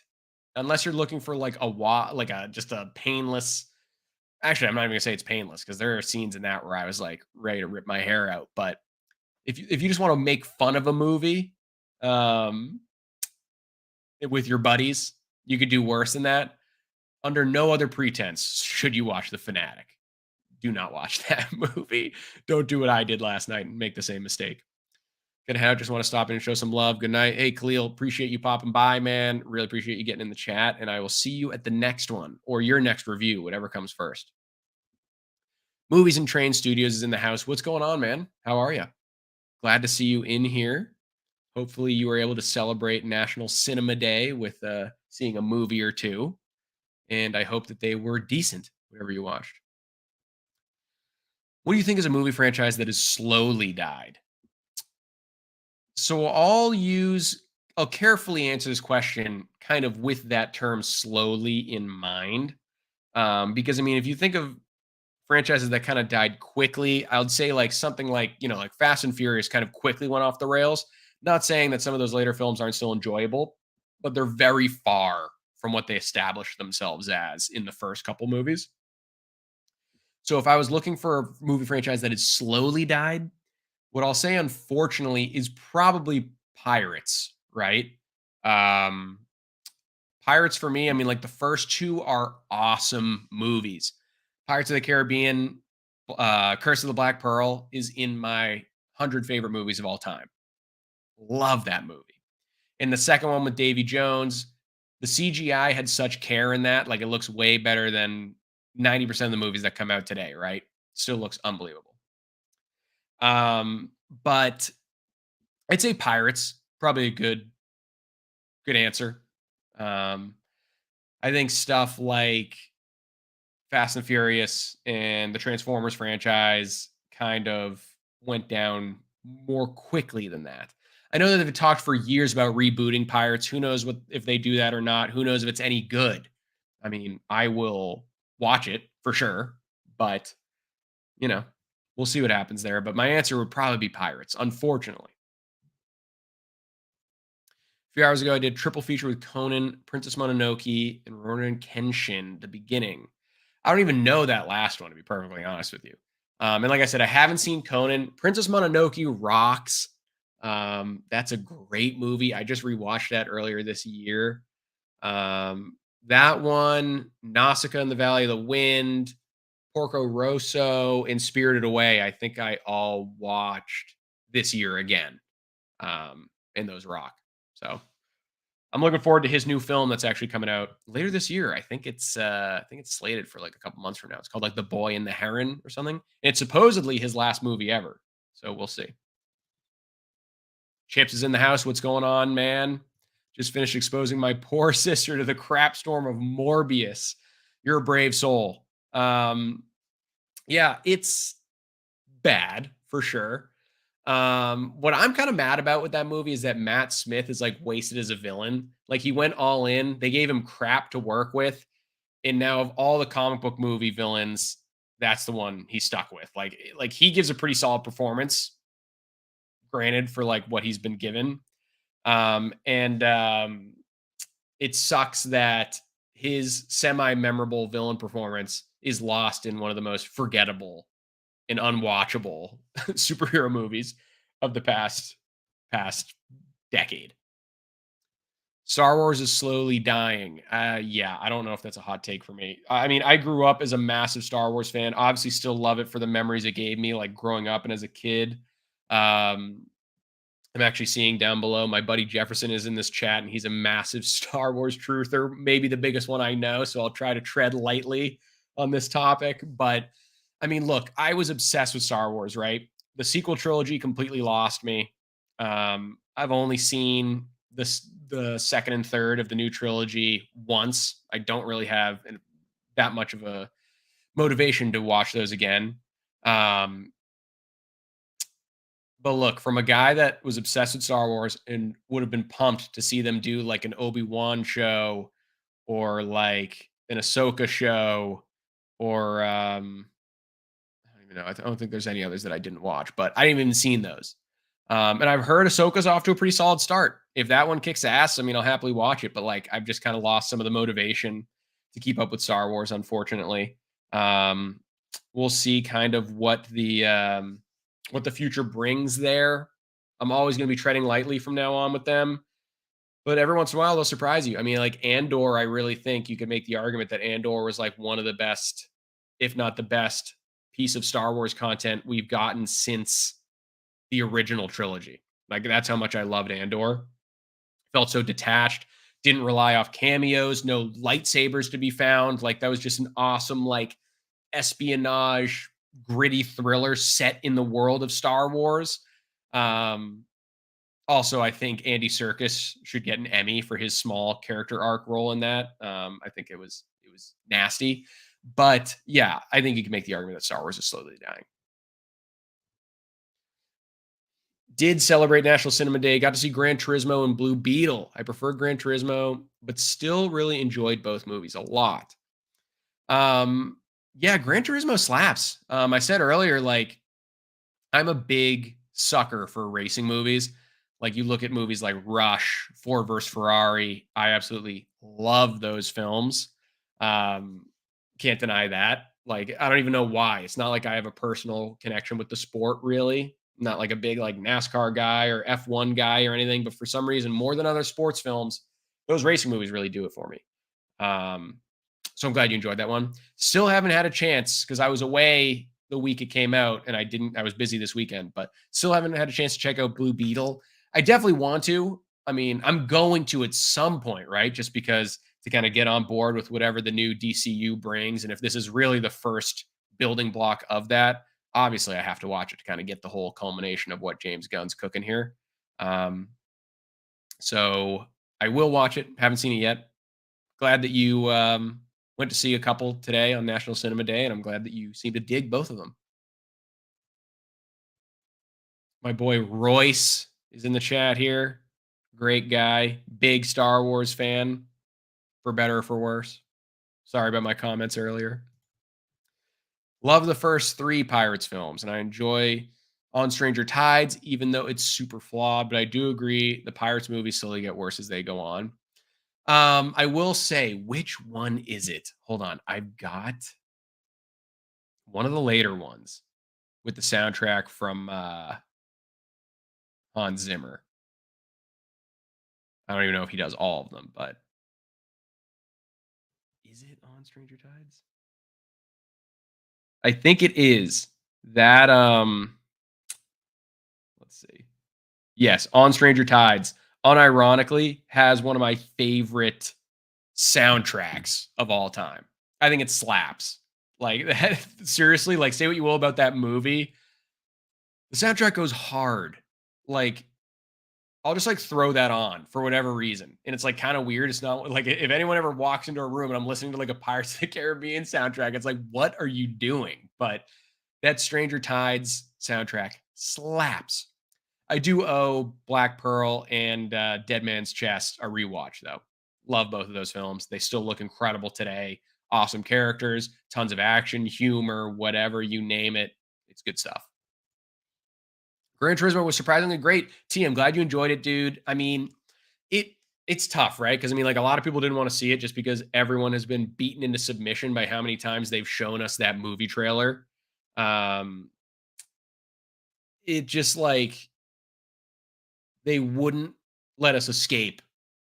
Unless you're looking for like just a painless. Actually, I'm not even gonna say it's painless because there are scenes in that where I was like ready to rip my hair out. But if you just want to make fun of a movie, um, with your buddies, you could do worse than that. Under no other pretense should you watch The Fanatic. Do not watch that movie. Don't do what I did last night and make the same mistake. Gonna head out. Just want to stop in and show some love. Good night. Hey, Khalil, appreciate you popping by, man. Really appreciate you getting in the chat. And I will see you at the next one or your next review, whatever comes first. Movies and Train Studios is in the house. What's going on, man? How are you? Glad to see you in here. Hopefully, you were able to celebrate National Cinema Day with seeing a movie or two. And I hope that they were decent, whatever you watched. What do you think is a movie franchise that has slowly died? So I'll carefully answer this question kind of with that term slowly in mind. Because I mean, if you think of franchises that kind of died quickly, I would say like something like, like Fast and Furious kind of quickly went off the rails. Not saying that some of those later films aren't still enjoyable, but they're very far from what they established themselves as in the first couple movies. So if I was looking for a movie franchise that has slowly died, what I'll say, unfortunately, is probably Pirates, right? Um, Pirates for me, I mean, like the first two are awesome movies. Pirates of the Caribbean, Curse of the Black Pearl is in my 100 favorite movies of all time. Love that movie. In the second one with Davy Jones, the CGI had such care in that. Like, it looks way better than 90% of the movies that come out today, right? Still looks unbelievable. But I'd say Pirates, probably a good answer. Um, I think stuff like Fast and Furious and the Transformers franchise kind of went down more quickly than that. I know that they've talked for years about rebooting Pirates. Who knows what if they do that or not? Who knows if it's any good? I mean, I will watch it for sure, but you know, we'll see what happens there. But my answer would probably be Pirates, unfortunately. A few hours ago, I did triple feature with Conan, Princess Mononoke, and Ronan Kenshin, the beginning. I don't even know that last one, to be perfectly honest with you. And like I said, I haven't seen Conan. Princess Mononoke rocks. That's a great movie. I just rewatched that earlier this year. That one, Nausicaa in the Valley of the Wind, Porco Rosso, and Spirited Away, I think I all watched this year again. And those rock. So I'm looking forward to his new film that's actually coming out later this year. I think it's slated for like a couple months from now. It's called like The Boy and the Heron or something. It's supposedly his last movie ever. So we'll see. Chips is in the house. What's going on, man? Just finished exposing my poor sister to the crap storm of Morbius. You're a brave soul. Yeah, it's bad for sure. What I'm kind of mad about with that movie is that Matt Smith is like wasted as a villain. Like, he went all in. They gave him crap to work with, and now of all the comic book movie villains, that's the one he's stuck with. Like he gives a pretty solid performance, granted, for like what he's been given. And it sucks that his semi-memorable villain performance is lost in one of the most forgettable and unwatchable superhero movies of the past decade. Star Wars is slowly dying. Yeah, I don't know if that's a hot take for me. I mean, I grew up as a massive Star Wars fan. Obviously, still love it for the memories it gave me, like growing up and as a kid. Um, I'm actually seeing down below my buddy Jefferson is in this chat, and he's a massive Star Wars truther, maybe the biggest one I know. So I'll try to tread lightly on this topic. But I mean, look, I was obsessed with Star Wars, right? The sequel trilogy completely lost me. I've only seen the second and third of the new trilogy once. I don't really have that much of a motivation to watch those again. Um, but look, from a guy that was obsessed with Star Wars and would have been pumped to see them do like an Obi-Wan show or like an Ahsoka show or I don't even know. I don't think there's any others that I didn't watch, but I didn't even seen those. And I've heard Ahsoka's off to a pretty solid start. If that one kicks ass, I mean, I'll happily watch it. But like, I've just kind of lost some of the motivation to keep up with Star Wars, unfortunately. Um, we'll see kind of what the future brings there. I'm always going to be treading lightly from now on with them, but every once in a while they'll surprise you. I mean, like Andor, I really think you could make the argument that Andor was like one of the best, if not the best, piece of Star Wars content we've gotten since the original trilogy. Like, that's how much I loved Andor. Felt so detached, didn't rely off cameos, no lightsabers to be found. Like, that was just an awesome, like, espionage, gritty thriller set in the world of Star Wars. Um, Also, I think Andy Serkis should get an Emmy for his small character arc role in that. I think it was nasty, but yeah, I think you can make the argument that Star Wars is slowly dying. Did celebrate National Cinema Day. Got to see Gran Turismo and Blue Beetle. I prefer Gran Turismo, but still really enjoyed both movies a lot. Yeah, Gran Turismo slaps. I said earlier, like, I'm a big sucker for racing movies. Like, you look at movies like Rush, Ford versus Ferrari. I absolutely love those films. Um, can't deny that. Like, I don't even know why. It's not like I have a personal connection with the sport, really. Not like a big like NASCAR guy or F1 guy or anything, but for some reason, more than other sports films, those racing movies really do it for me. So I'm glad you enjoyed that one. Still haven't had a chance because I was away the week it came out, and I was busy this weekend, but still haven't had a chance to check out Blue Beetle. I definitely want to. I mean, I'm going to at some point, right? Just because to kind of get on board with whatever the new DCU brings. And if this is really the first building block of that, obviously I have to watch it to kind of get the whole culmination of what James Gunn's cooking here. Um, so I will watch it. Haven't seen it yet. Glad that you went to see a couple today on National Cinema Day, and I'm glad that you seem to dig both of them. My boy Royce is in the chat here. Great guy, big Star Wars fan, for better or for worse. Sorry about my comments earlier. Love the first three Pirates films, and I enjoy On Stranger Tides, even though it's super flawed. But I do agree the Pirates movies slowly get worse as they go on. I will say, which one is it? Hold on. I've got one of the later ones with the soundtrack from Hans Zimmer. I don't even know if he does all of them, but is it On Stranger Tides? I think it is. That let's see. Yes, On Stranger Tides unironically has one of my favorite soundtracks of all time. I think it slaps. Like seriously, like say what you will about that movie, the soundtrack goes hard. Like I'll just like throw that on for whatever reason. And it's like kind of weird. It's not like if anyone ever walks into a room and I'm listening to like a Pirates of the Caribbean soundtrack, it's like, what are you doing? But that Stranger Tides soundtrack slaps. I do owe Black Pearl and Dead Man's Chest a rewatch, though. Love both of those films. They still look incredible today. Awesome characters, tons of action, humor, whatever you name it. It's good stuff. Gran Turismo was surprisingly great. T, I'm glad you enjoyed it, dude. I mean, it it's tough, right? Because I mean, like a lot of people didn't want to see it just because everyone has been beaten into submission by how many times they've shown us that movie trailer. Um, it just like they wouldn't let us escape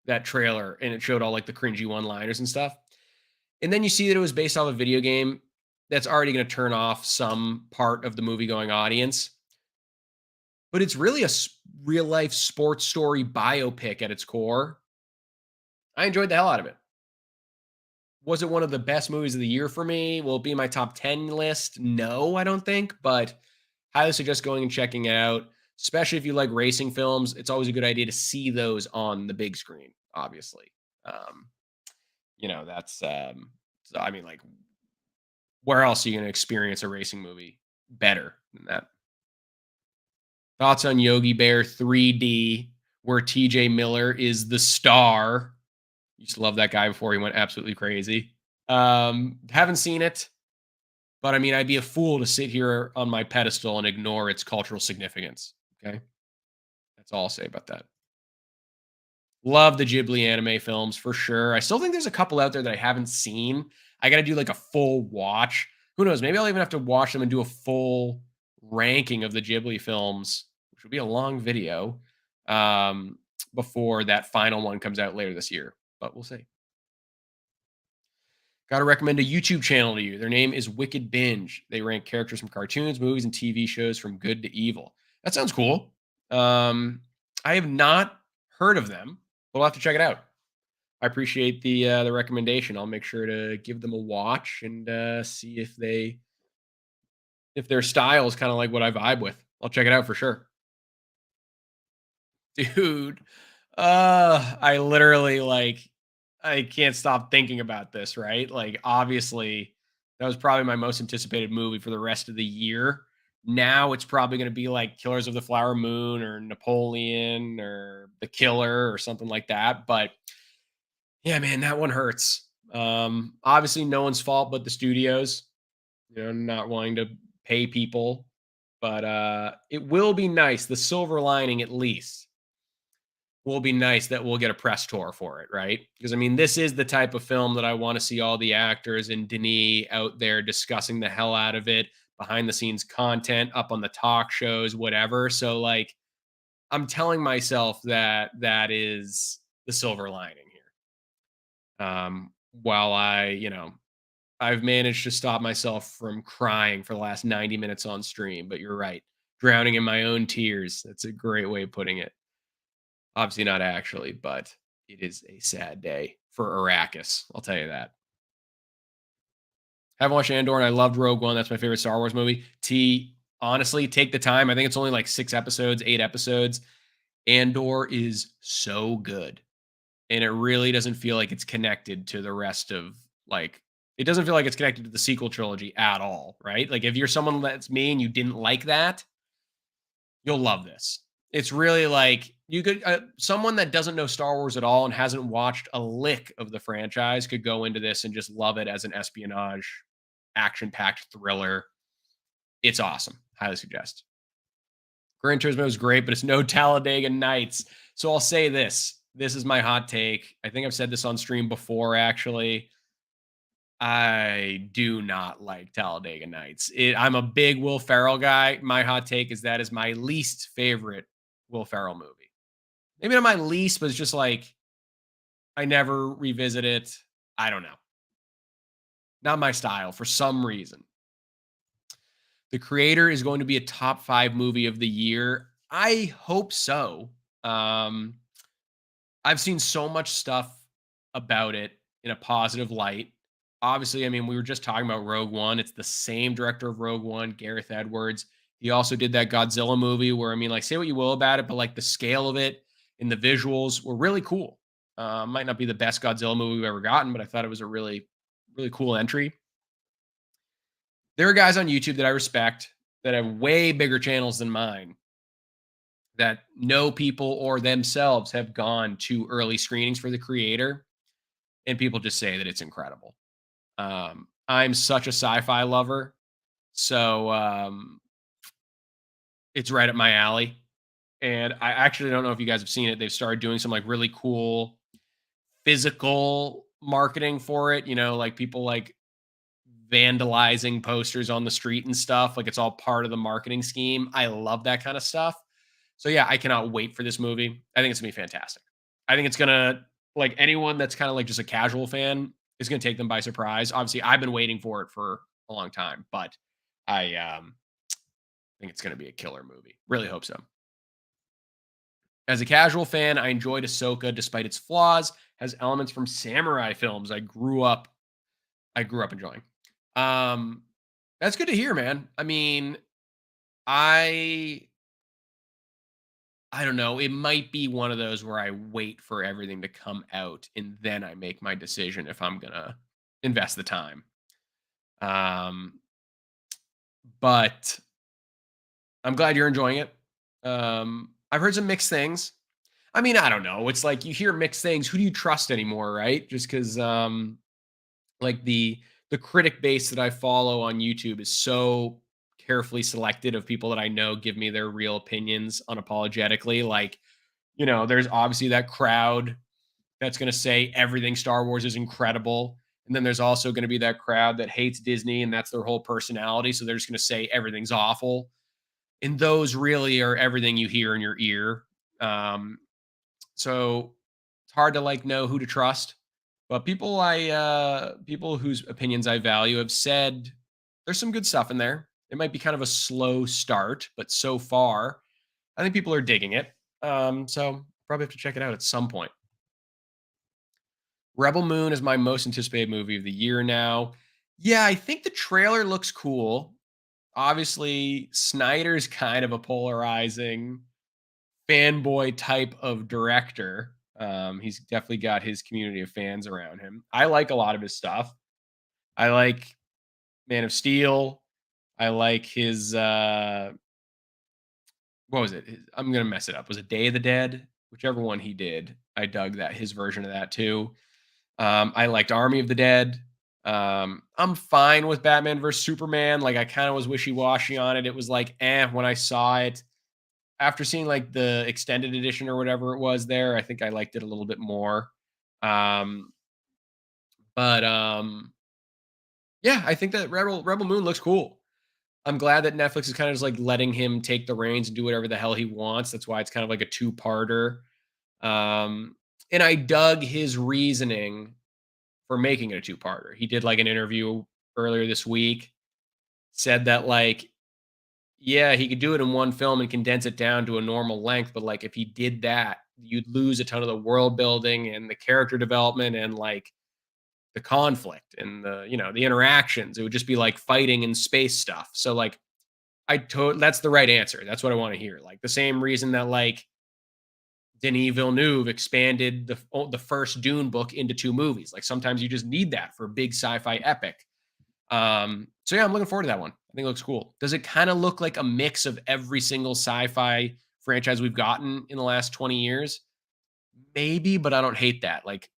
that trailer, and it showed all like the cringy one-liners and stuff. And then you see that it was based off a video game that's already going to turn off some part of the movie going audience. But it's really a real life sports story biopic at its core. I enjoyed the hell out of it. Was it one of the best movies of the year for me? Will it be in my top 10 list? No, I don't think, but highly suggest going and checking it out, especially if you like racing films. It's always a good idea to see those on the big screen, obviously. Um, that's so I mean, like, where else are you gonna experience a racing movie better than that? Thoughts on Yogi Bear 3D, where TJ Miller is the star. Used to love that guy before he went absolutely crazy. Haven't seen it, but I mean, I'd be a fool to sit here on my pedestal and ignore its cultural significance. Okay. That's all I'll say about that. Love the Ghibli anime films for sure. I still think there's a couple out there that I haven't seen. I got to do like a full watch. Who knows? Maybe I'll even have to watch them and do a full ranking of the Ghibli films, which will be a long video before that final one comes out later this year. But we'll see. Got to recommend a YouTube channel to you. Their name is Wicked Binge. They rank characters from cartoons, movies, and TV shows from good to evil. That sounds cool. I have not heard of them. We'll have to check it out. I appreciate the recommendation. I'll make sure to give them a watch and see if their style is kind of like what I vibe with. I'll check it out for sure. Dude, I literally like I can't stop thinking about this, right? Like obviously that was probably my most anticipated movie for the rest of the year. Now it's probably going to be like Killers of the Flower Moon or Napoleon or The Killer or something like that, but yeah, man, that one hurts. Obviously no one's fault but the studios, not wanting to pay people, but it will be nice. The silver lining at least will be nice that we'll get a press tour for it, right? Because I mean, this is the type of film that I want to see all the actors and Denis out there discussing the hell out of it, behind the scenes content, up on the talk shows, whatever. So like I'm telling myself that that is the silver lining here. While I, I've managed to stop myself from crying for the last 90 minutes on stream, but you're right. Drowning in my own tears. That's a great way of putting it. Obviously not actually, but it is a sad day for Arrakis. I'll tell you that. Haven't watched Andor and I loved Rogue One. That's my favorite Star Wars movie. Honestly, take the time. I think it's only like 6 episodes, 8 episodes. Andor is so good. And it really doesn't feel like it's connected to the rest of like it doesn't feel like it's connected to the sequel trilogy at all, right? Like if you're someone that's me and you didn't like that, you'll love this. It's really like you could someone that doesn't know Star Wars at all and hasn't watched a lick of the franchise could go into this and just love it as an espionage action-packed thriller. It's awesome. Highly suggest. Gran Turismo is great, but it's no Talladega Nights. So I'll say this. This is my hot take. I think I've said this on stream before, actually. I do not like Talladega Nights. I'm a big Will Ferrell guy. My hot take is that is my least favorite Will Ferrell movie. Maybe not my least, but it's just like I never revisit it. I don't know. Not my style for some reason. The Creator is going to be a top 5 movie of the year. I hope so. I've seen so much stuff about it in a positive light. Obviously, I mean, we were just talking about Rogue One. It's the same director of Rogue One, Gareth Edwards. He also did that Godzilla movie where, I mean, like, say what you will about it, but like the scale of it and the visuals were really cool. Might not be the best Godzilla movie we've ever gotten, but I thought it was a really, really cool entry. There are guys on YouTube that I respect that have way bigger channels than mine that know people or themselves have gone to early screenings for The Creator, and people just say that it's incredible. I'm such a sci-fi lover, so it's right up my alley. And I actually don't know if you guys have seen it. They've started doing some like really cool physical marketing for it. You know, like people like vandalizing posters on the street and stuff. Like it's all part of the marketing scheme. I love that kind of stuff. So yeah, I cannot wait for this movie. I think it's gonna be fantastic. I think it's gonna like anyone that's kind of like just a casual fan is gonna take them by surprise. Obviously, I've been waiting for it for a long time, but I think it's gonna be a killer movie. Really hope so. As a casual fan, I enjoyed Ahsoka despite its flaws. Has elements from samurai films I grew up enjoying. Um, that's good to hear, man. I mean, I I don't know. It might be one of those where I wait for everything to come out and then I make my decision if I'm gonna invest the time. Um, but I'm glad you're enjoying it. I've heard some mixed things. I mean, I don't know. It's like you hear mixed things. Who do you trust anymore, right? Just because like the critic base that I follow on YouTube is so carefully selected of people that I know give me their real opinions unapologetically. Like, there's obviously that crowd that's going to say everything Star Wars is incredible. And then there's also going to be that crowd that hates Disney and that's their whole personality. So they're just going to say everything's awful. And those really are everything you hear in your ear. Um, so it's hard to like know who to trust. But people whose opinions I value have said there's some good stuff in there. It might be kind of a slow start, but so far, I think people are digging it. So probably have to check it out at some point. Rebel Moon is my most anticipated movie of the year now. Yeah, I think the trailer looks cool. Obviously, Snyder's kind of a polarizing fanboy type of director. He's definitely got his community of fans around him. I like a lot of his stuff. I like Man of Steel. I like his what was it? I'm gonna mess it up. Was it Day of the Dead? Whichever one he did. I dug that his version of that too. I liked Army of the Dead. I'm fine with Batman versus Superman. Like I kind of was wishy-washy on it. It was like, when I saw it. After seeing like the extended edition or whatever it was there, I think I liked it a little bit more. Um, but yeah, I think that Rebel Moon looks cool. I'm glad that Netflix is kind of just like letting him take the reins and do whatever the hell he wants. That's why it's kind of like a two-parter. And I dug his reasoning for making it a two-parter. He did like an interview earlier this week, said that like, yeah, he could do it in one film and condense it down to a normal length, but like if he did that, you'd lose a ton of the world building and the character development and like the conflict and the interactions. It would just be like fighting and space stuff. So like that's the right answer. That's what I want to hear. Like the same reason that like Denis Villeneuve expanded the first Dune book into two movies. Like sometimes you just need that for a big sci-fi epic. So yeah, I'm looking forward to that one. I think it looks cool. Does it kind of look like a mix of every single sci-fi franchise we've gotten in the last 20 years? Maybe, but I don't hate that. Like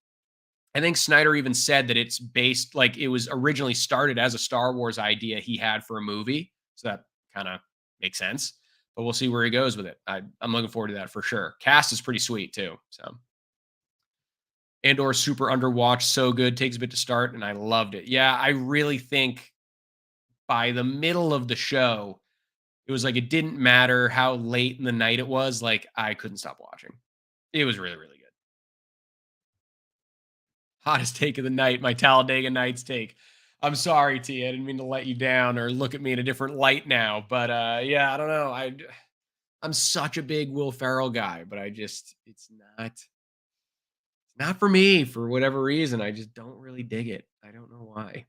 I think Snyder even said that it's based like it was originally started as a Star Wars idea he had for a movie. So that kind of makes sense. But we'll see where he goes with it. I'm looking forward to that for sure. Cast is pretty sweet too. So Andor super underwatched, so good. Takes a bit to start, and I loved it. Yeah, I really think by the middle of the show, it was like it didn't matter how late in the night it was. Like I couldn't stop watching. It was really, really good. Hottest take of the night, my Talladega Nights take. I'm sorry, T. I didn't mean to let you down or look at me in a different light now. But yeah, I don't know. I'm such a big Will Ferrell guy, but it's not for me for whatever reason. I just don't really dig it. I don't know why.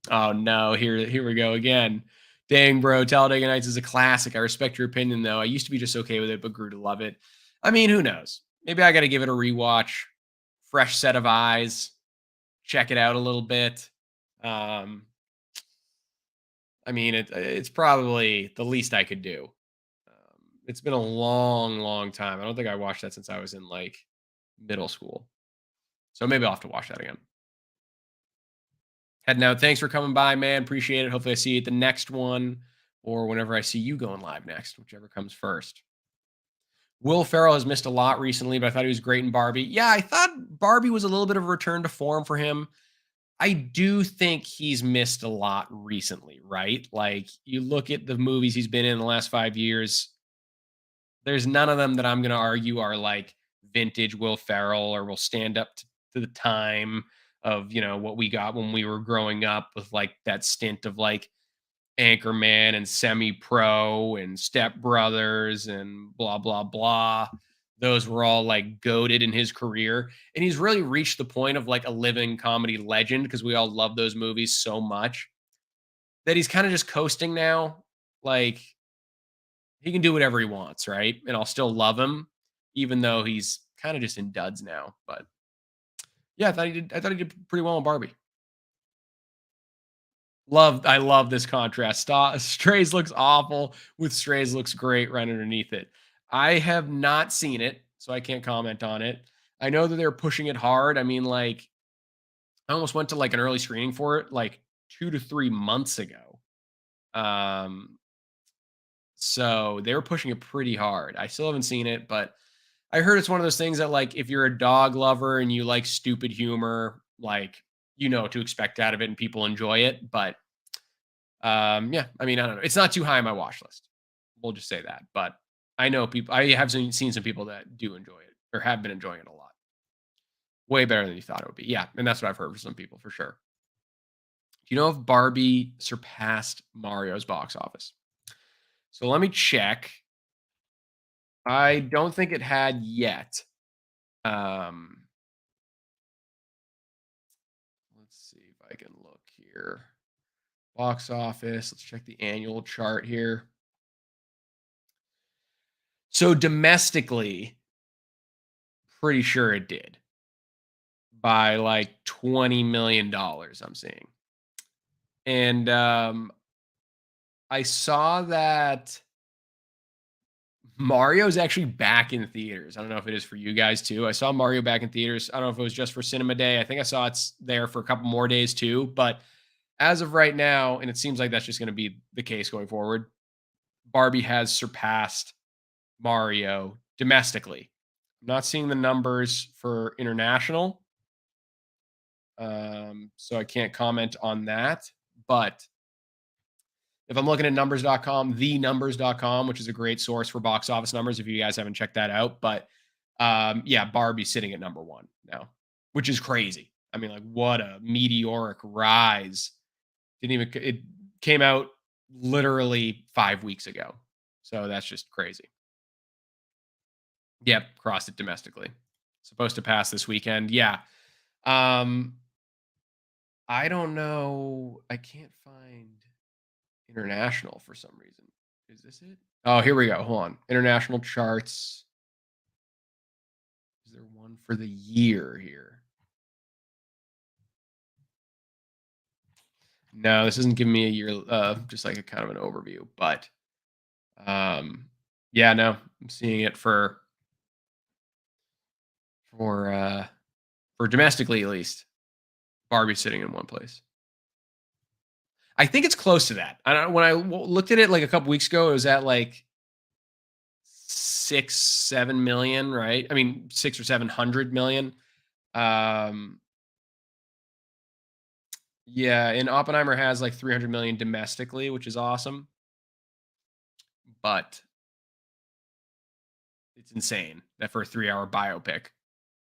Oh no, here we go again. Dang, bro, Talladega Nights is a classic. I respect your opinion though. I used to be just okay with it, but grew to love it. I mean, who knows? Maybe I got to give it a rewatch, fresh set of eyes, check it out a little bit. Um, I mean, it's probably the least I could do. It's been a long, long time. I don't think I watched that since I was in like middle school. So maybe I'll have to watch that again. Heading out. Thanks for coming by, man. Appreciate it. Hopefully I see you at the next one or whenever I see you going live next, whichever comes first. Will Ferrell has missed a lot recently, but I thought he was great in Barbie. Yeah, I thought Barbie was a little bit of a return to form for him. I do think he's missed a lot recently, right? Like you look at the movies he's been in the last 5 years, there's none of them that I'm going to argue are like vintage Will Ferrell or will stand up to the time of, what we got when we were growing up with like that stint of like Anchorman and Semi Pro and Step Brothers and blah, blah, blah. Those were all like goaded in his career. And he's really reached the point of like a living comedy legend because we all love those movies so much that he's kind of just coasting now. Like he can do whatever he wants, right? And I'll still love him, even though he's kind of just in duds now. But yeah, I thought he did pretty well in Barbie. I love this contrast. Strays looks awful with Strays looks great right underneath it. I have not seen it, so I can't comment on it. I know that they're pushing it hard. I mean, like, I almost went to like an early screening for it like 2 to 3 months ago. Um, so they were pushing it pretty hard. I still haven't seen it, but I heard it's one of those things that like if you're a dog lover and you like stupid humor, like you know what to expect out of it and people enjoy it. But yeah, I mean, I don't know. It's not too high on my watch list. We'll just say that. But I know people. I have seen some people that do enjoy it or have been enjoying it a lot. Way better than you thought it would be. Yeah, and that's what I've heard from some people for sure. Do you know if Barbie surpassed Mario's box office? So let me check. I don't think it had yet. Um, let's see if I can look here. Box office. Let's check the annual chart here. So domestically, pretty sure it did by like $20 million, I'm seeing. And I saw that Mario's actually back in theaters. I don't know if it is for you guys too. I saw Mario back in theaters. I don't know if it was just for Cinema Day. I think I saw it's there for a couple more days too. But as of right now, and it seems like that's just going to be the case going forward, Barbie has surpassed Mario domestically. I'm not seeing the numbers for international. So I can't comment on that. But if I'm looking at numbers.com, thenumbers.com, which is a great source for box office numbers, if you guys haven't checked that out. But yeah, Barbie's sitting at number one now, which is crazy. I mean, like, what a meteoric rise. Didn't even it came out literally 5 weeks ago. So that's just crazy. Yep, crossed it domestically. Supposed to pass this weekend. Yeah. Um, I don't know. I can't find international for some reason. Is this it? Oh, here we go. Hold on. International charts. Is there one for the year here? No, this isn't giving me a year, just like a kind of an overview. But um, yeah, no, I'm seeing it for uh, for domestically at least. Barbie sitting in one place. I think it's close to that. I don't. When I looked at it like a couple weeks ago, it was at like 6, 7 million, right? I mean, 6 or 700 million. Um, yeah, and Oppenheimer has like 300 million domestically, which is awesome. But it's insane that for a 3 hour biopic,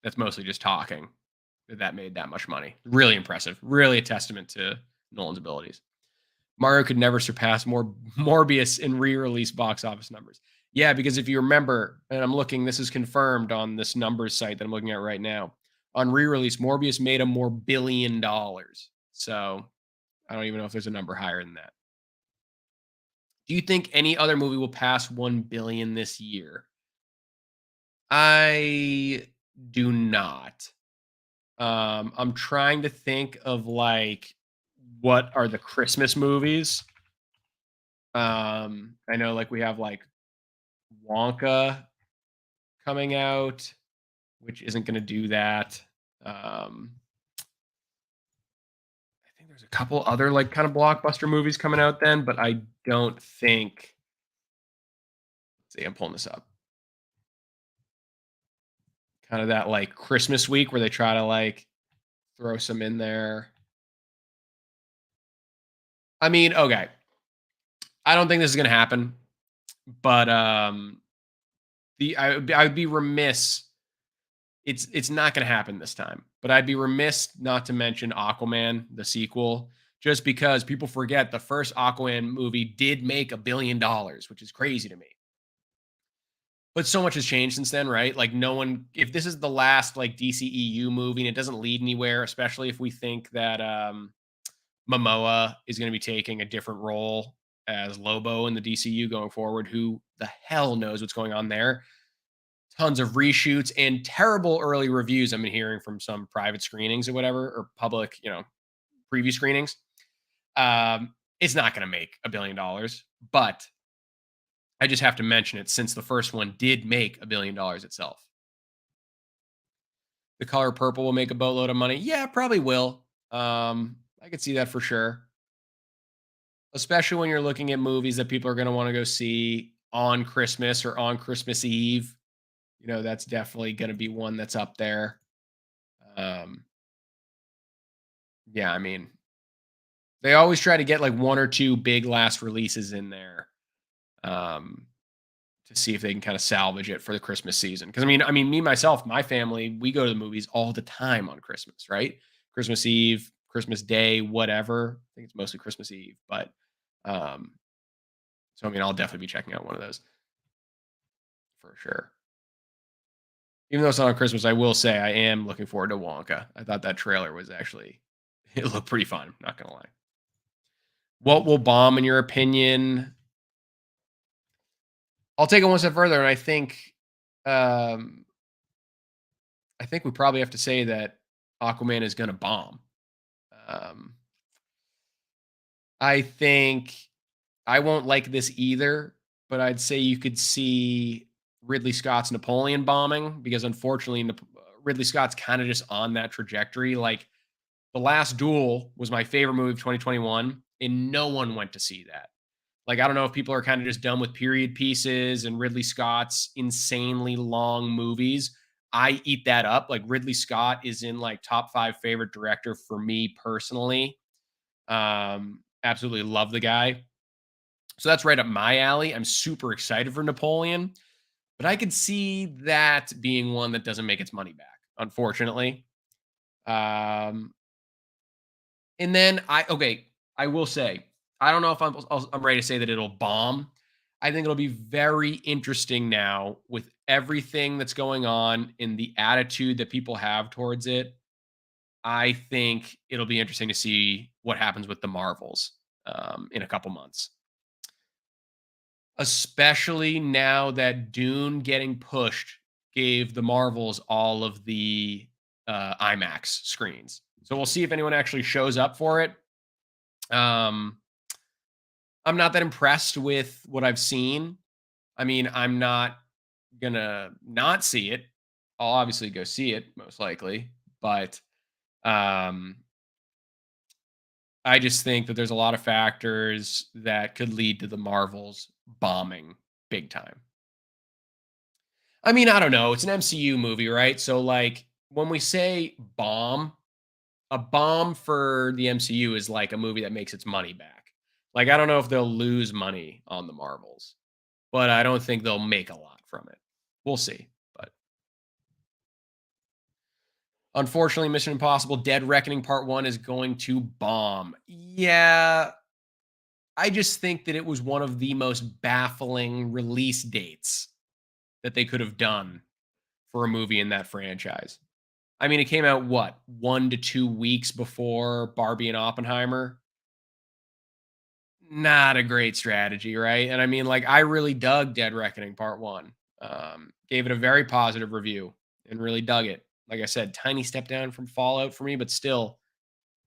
that's mostly just talking, that made that much money. Really impressive. Really a testament to Nolan's abilities. Mario could never surpass Morbius in re-release box office numbers. Yeah, because if you remember, and I'm looking, this is confirmed on this numbers site that I'm looking at right now. On re-release, Morbius made a more $1 billion. So I don't even know if there's a number higher than that. Do you think any other movie will pass 1 billion this year? I do not. I'm trying to think of like what are the Christmas movies. I know like we have like Wonka coming out, which isn't going to do that. I think there's a couple other like kind of blockbuster movies coming out then, but I don't think. Let's see, I'm pulling this up. Kind of that like Christmas week where they try to like throw some in there. I mean, okay. I don't think this is going to happen, but I would be remiss. It's not going to happen this time, but I'd be remiss not to mention Aquaman, the sequel, just because people forget the first Aquaman movie did make $1 billion, which is crazy to me. But so much has changed since then, right? Like no one, if this is the last like DCEU movie and it doesn't lead anywhere, especially if we think that Momoa is going to be taking a different role as Lobo in the DCU going forward, who the hell knows what's going on there? Tons of reshoots and terrible early reviews I've been hearing from some private screenings or whatever, or public, preview screenings. It's not going to make $1 billion, but I just have to mention it since the first one did make $1 billion itself. The color purple will make a boatload of money. Yeah, probably will. I could see that for sure, especially when you're looking at movies that people are going to want to go see on Christmas or on Christmas Eve. That's definitely going to be one that's up there. Um, yeah, I mean, they always try to get like one or two big last releases in there, um, to see if they can kind of salvage it for the Christmas season. Because me myself, my family, we go to the movies all the time on Christmas, right? Christmas Eve, Christmas Day, whatever. I think it's mostly Christmas Eve, but um, so I'll definitely be checking out one of those for sure. Even though it's not on Christmas, I will say I am looking forward to Wonka. I thought that trailer was actually it looked pretty fun, not gonna lie. What will bomb in your opinion? I'll take it one step further, and um, I think we probably have to say that Aquaman is gonna bomb. Um, I think I won't like this either, but I'd say you could see Ridley Scott's Napoleon bombing because unfortunately Ridley Scott's kind of just on that trajectory. Like The Last Duel was my favorite movie of 2021, and no one went to see that. Like, I don't know if people are kind of just done with period pieces and Ridley Scott's insanely long movies. I eat that up. Like, Ridley Scott is in like top 5 favorite director for me personally. Absolutely love the guy. So that's right up my alley. I'm super excited for Napoleon, but I could see that being one that doesn't make its money back, unfortunately. Um, and then I will say, I don't know if I'm ready to say that it'll bomb. I think it'll be very interesting now with everything that's going on in the attitude that people have towards it. I think it'll be interesting to see what happens with the Marvels in a couple months, especially now that Dune getting pushed gave the Marvels all of the IMAX screens. So we'll see if anyone actually shows up for it. Um, I'm not that impressed with what I've seen. I mean, I'm not gonna not see it. I'll obviously go see it most likely, but um, I just think that there's a lot of factors that could lead to the Marvels bombing big time. I mean, I don't know. It's an MCU movie, right? So, like, when we say bomb, a bomb for the MCU is like a movie that makes its money back. Like, I don't know if they'll lose money on the Marvels, but I don't think they'll make a lot from it. We'll see. But unfortunately, Mission Impossible Dead Reckoning Part 1 is going to bomb. Yeah, I just think that it was one of the most baffling release dates that they could have done for a movie in that franchise. I mean, it came out what, 1 to 2 weeks before Barbie and Oppenheimer? Not a great strategy, right? And I mean, like, I really dug Dead Reckoning Part 1. Gave it a very positive review and really dug it. Like I said, tiny step down from Fallout for me, but still,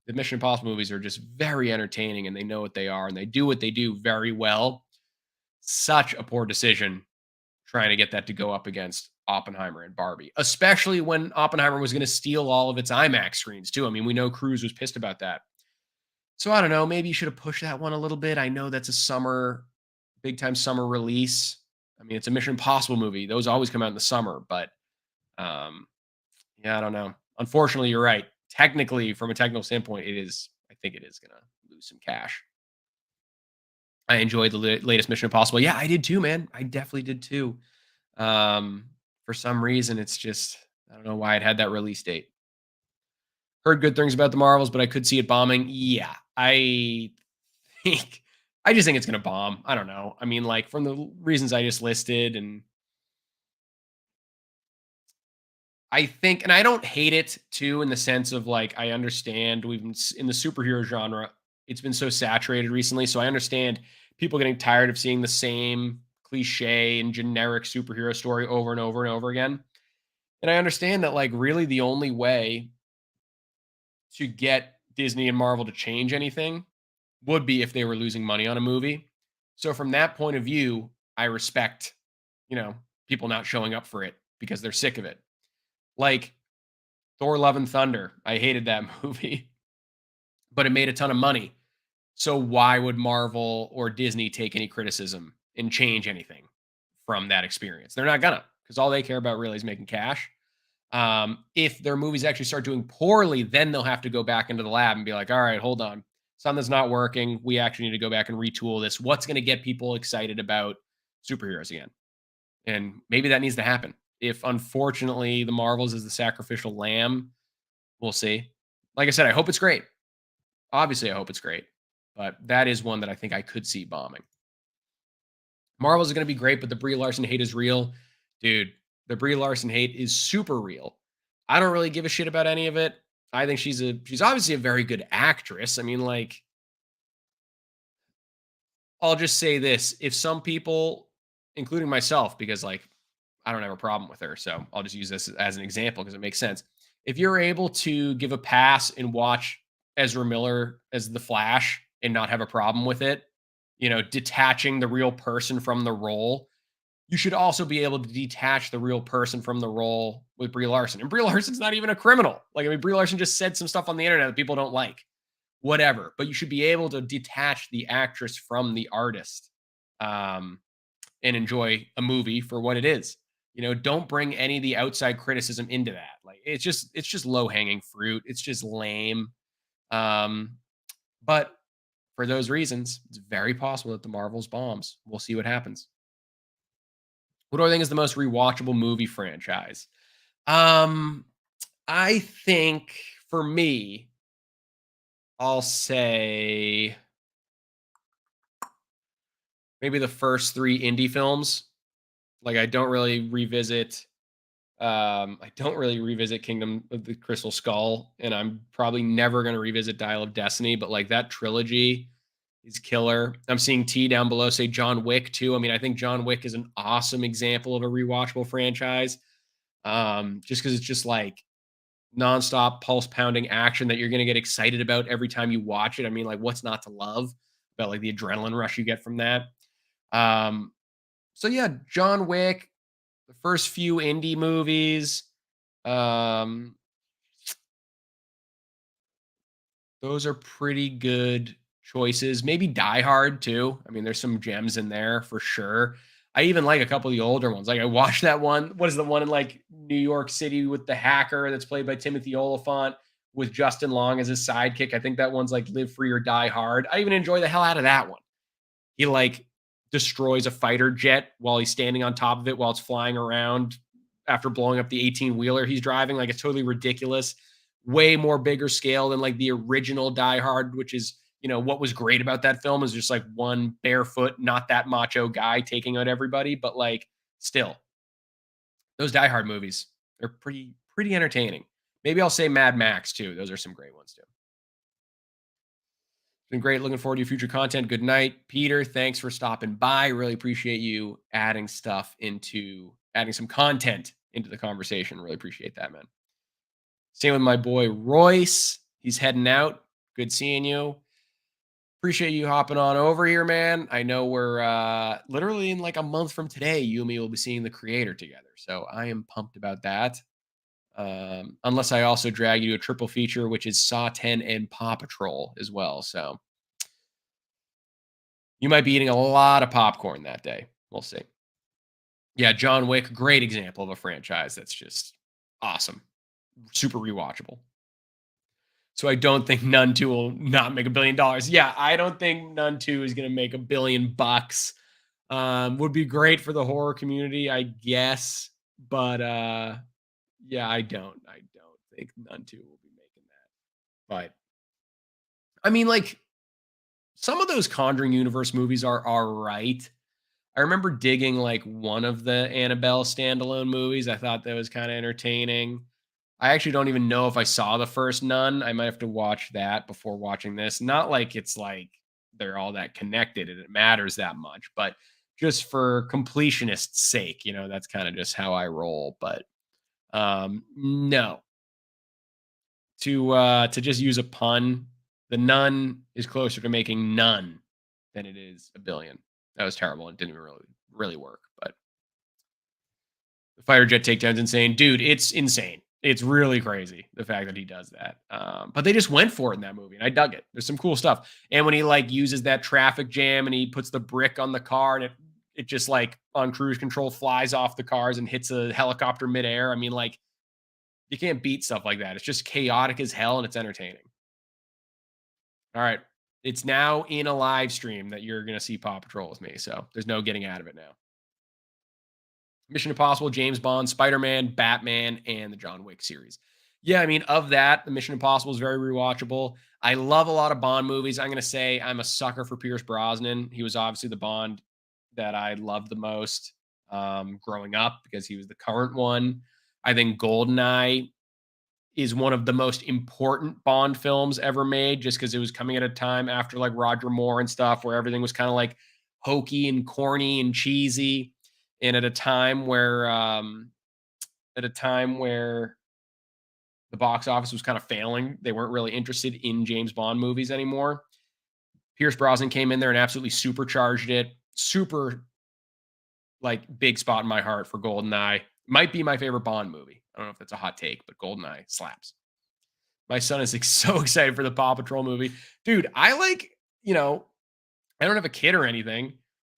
the Mission Impossible movies are just very entertaining and they know what they are and they do what they do very well. Such a poor decision trying to get that to go up against Oppenheimer and Barbie, especially when Oppenheimer was going to steal all of its IMAX screens too. I mean, we know Cruise was pissed about that. So I don't know. Maybe you should have pushed that one a little bit. I know that's a summer, big time summer release. I mean, it's a Mission Impossible movie. Those always come out in the summer, but um, yeah, I don't know. Unfortunately, you're right. Technically, from a technical standpoint, it is. I think it is going to lose some cash. I enjoyed the latest Mission Impossible. Yeah, I did too, man. I definitely did too. Um, for some reason, it's just I don't know why it had that release date. Heard good things about the Marvels, but I could see it bombing. Yeah, think I just think it's gonna bomb. I don't know. I mean, like from the reasons I just listed, and I think, and I don't hate it too, in the sense of like I understand we've been in the superhero genre. It's been so saturated recently, so I understand people getting tired of seeing the same cliche and generic superhero story over and over and over again. And I understand that, like, really the only way to get Disney and Marvel to change anything would be if they were losing money on a movie. So from that point of view, I respect, people not showing up for it because they're sick of it. Like Thor Love and Thunder. I hated that movie, but it made a ton of money. So why would Marvel or Disney take any criticism and change anything from that experience? They're not gonna, because all they care about really is making cash. If their movies actually start doing poorly, then they'll have to go back into the lab and be like, all right, hold on. Something's not working. We actually need to go back and retool this. What's going to get people excited about superheroes again? And maybe that needs to happen. If unfortunately the Marvels is the sacrificial lamb, we'll see. Like I said, I hope it's great. Obviously, I hope it's great. But that is one that I think I could see bombing. Marvels is going to be great, but the Brie Larson hate is real. Dude, the Brie Larson hate is super real. I don't really give a shit about any of it. I think she's obviously a very good actress. I mean, like, I'll just say this. If some people, including myself, because like I don't have a problem with her, so I'll just use this as an example because it makes sense. If you're able to give a pass and watch Ezra Miller as the Flash and not have a problem with it, detaching the real person from the role, you should also be able to detach the real person from the role with Brie Larson. And Brie Larson's not even a criminal. Like, I mean, Brie Larson just said some stuff on the internet that people don't like. Whatever. But you should be able to detach the actress from the artist, um, and enjoy a movie for what it is. Don't bring any of the outside criticism into that. Like, it's just low hanging fruit. It's just lame. Um, but for those reasons, it's very possible that the Marvels bombs. We'll see what happens. What do I think is the most rewatchable movie franchise? Um, I think for me, I'll say maybe the first 3 indie films. Like, I don't really revisit Kingdom of the Crystal Skull, and I'm probably never gonna revisit Dial of Destiny, but, like, that trilogy is killer. I'm seeing T down below say John Wick too. I mean, I think John Wick is an awesome example of a rewatchable franchise, just because it's just, like, nonstop pulse pounding action that you're gonna get excited about every time you watch it. I mean, like, what's not to love about, like, the adrenaline rush you get from that? Um, so yeah, John Wick, the first few indie movies, um, those are pretty good choices. Maybe Die Hard too. I mean, there's some gems in there for sure. I even like a couple of the older ones. Like I watched that one. What is the one in like New York City with the hacker that's played by Timothy Oliphant with Justin Long as his sidekick? I think that one's like Live Free or Die Hard. I even enjoy the hell out of that one. He like destroys a fighter jet while he's standing on top of it while it's flying around after blowing up the 18 wheeler he's driving. Like it's totally ridiculous. Way more bigger scale than like the original Die Hard, which is, what was great about that film is just like one barefoot, not that macho guy taking out everybody. But like still, those Die Hard movies, they're pretty entertaining. Maybe I'll say Mad Max too. Those are some great ones too. Been great. Looking forward to your future content. Good night, Peter. Thanks for stopping by. Really appreciate you adding some content into the conversation. Really appreciate that, man. Same with my boy Royce. He's heading out. Good seeing you. Appreciate you hopping on over here, man. I know we're literally in like a month from today, you and me will be seeing the creator together. So I am pumped about that. Unless I also drag you to a triple feature, which is Saw 10 and Paw Patrol as well. So you might be eating a lot of popcorn that day. We'll see. Yeah, John Wick, great example of a franchise that's just awesome. Super rewatchable. So I don't think Nun 2 will not make $1 billion. Yeah, I don't think Nun 2 is going to make $1 billion. Would be great for the horror community, I guess. But yeah, I don't. I don't think Nun 2 will be making that. But I mean, like some of those Conjuring universe movies are all right. I remember digging like one of the Annabelle standalone movies. I thought that was kind of entertaining. I actually don't even know if I saw the first Nun. I might have to watch that before watching this. Not like it's like they're all that connected and it matters that much, but just for completionist's sake, that's kind of just how I roll. But no. To just use a pun, the Nun is closer to making none than it is a billion. That was terrible. It didn't even really work. But the fighter jet takedown's insane. Dude, it's insane. It's really crazy the fact that he does that. But they just went for it in that movie, and I dug it. There's some cool stuff. And when he like uses that traffic jam and he puts the brick on the car and it just like on cruise control flies off the cars and hits a helicopter midair. I mean, like you can't beat stuff like that. It's just chaotic as hell and it's entertaining. All right. It's now in a live stream that you're gonna see Paw Patrol with me. So there's no getting out of it now. Mission Impossible, James Bond, Spider-Man, Batman, and the John Wick series. Yeah, I mean, of that, the Mission Impossible is very rewatchable. I love a lot of Bond movies. I'm going to say I'm a sucker for Pierce Brosnan. He was obviously the Bond that I loved the most growing up because he was the current one. I think GoldenEye is one of the most important Bond films ever made just because it was coming at a time after like Roger Moore and stuff where everything was kind of like hokey and corny and cheesy and at a time where the box office was kind of failing. They weren't really interested in James Bond movies anymore. Pierce Brosnan came in there and absolutely supercharged it. Super like big spot in my heart for GoldenEye. Might be my favorite Bond movie. I don't know if that's a hot take, but GoldenEye slaps. My son is so excited for the Paw Patrol movie. Dude, I don't have a kid or anything,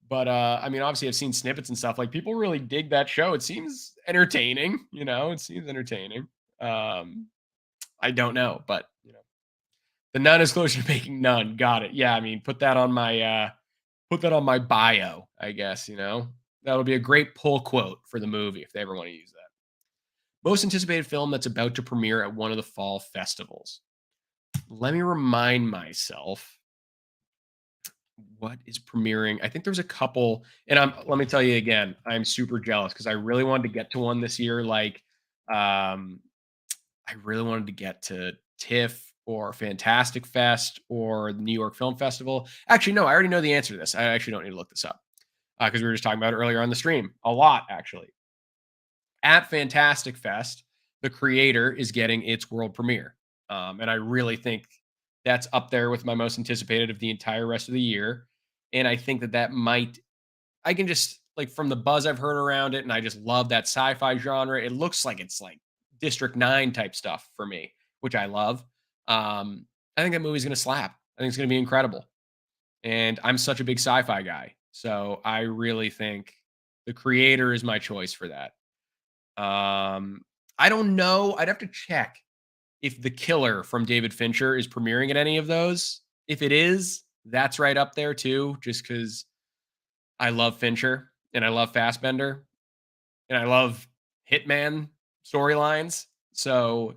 but I mean, obviously I've seen snippets and stuff. Like people really dig that show. It seems entertaining, it seems entertaining. I don't know, but the Nun is closer to making none. Got it. Yeah, I mean, put that on my bio, I guess, That'll be a great pull quote for the movie if they ever want to use that. Most anticipated film that's about to premiere at one of the fall festivals. Let me remind myself what is premiering. I think there's a couple, and let me tell you again, I'm super jealous because I really wanted to get to one this year. Um, I really wanted to get to TIFF or Fantastic Fest or the New York Film Festival. Actually, no, I already know the answer to this. I actually don't need to look this up because we were just talking about it earlier on the stream. A lot, actually. At Fantastic Fest, the creator is getting its world premiere. And I really think that's up there with my most anticipated of the entire rest of the year. And I think that that might, I can just like from the buzz I've heard around it, and I just love that sci fi genre. It looks like it's like District 9 type stuff for me, which I love. I think that movie's going to slap. I think it's going to be incredible. And I'm such a big sci fi guy. So I really think the creator is my choice for that. Um, I don't know. I'd have to check if The Killer from David Fincher is premiering at any of those. If it is, that's right up there too, just because I love Fincher and I love Fassbender and I love Hitman storylines. So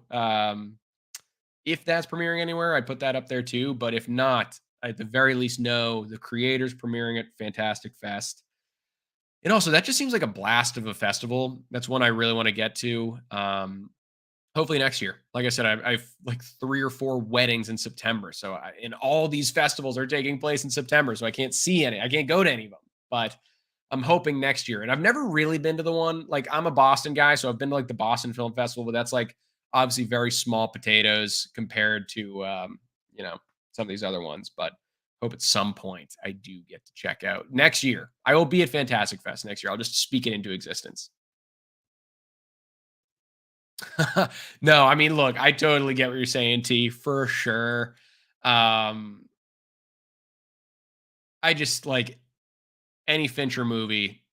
if that's premiering anywhere, I'd put that up there too. But if not, I at the very least know the creators premiering at Fantastic Fest. And also, that just seems like a blast of a festival. That's one I really want to get to. Hopefully next year. Like I said, I've like 3 or 4 weddings in September. So, and all these festivals are taking place in September. So I can't see any. I can't go to any of them. But I'm hoping next year. And I've never really been to the one. Like I'm a Boston guy, so I've been to like the Boston Film Festival, but that's like obviously very small potatoes compared to you know some of these other ones. But hope at some point I do get to check out next year. I will be at Fantastic Fest next year. I'll just speak it into existence. No, I mean, look, I totally get what you're saying, T, for sure. Um, I just like any Fincher movie,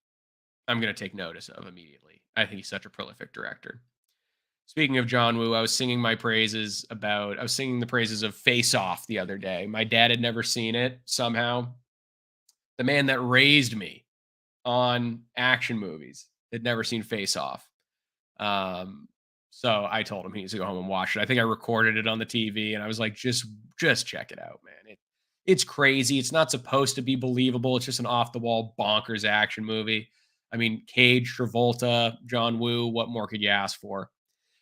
I'm gonna take notice of immediately. I think he's such a prolific director. Speaking of John Woo, I was singing the praises of Face Off the other day. My dad had never seen it somehow. The man that raised me on action movies had never seen Face Off. Um, so I told him he needs to go home and watch it. I think I recorded it on the TV and I was like, just check it out, man. It's crazy. It's not supposed to be believable. It's just an off the wall bonkers action movie. I mean, Cage, Travolta, John Woo, what more could you ask for?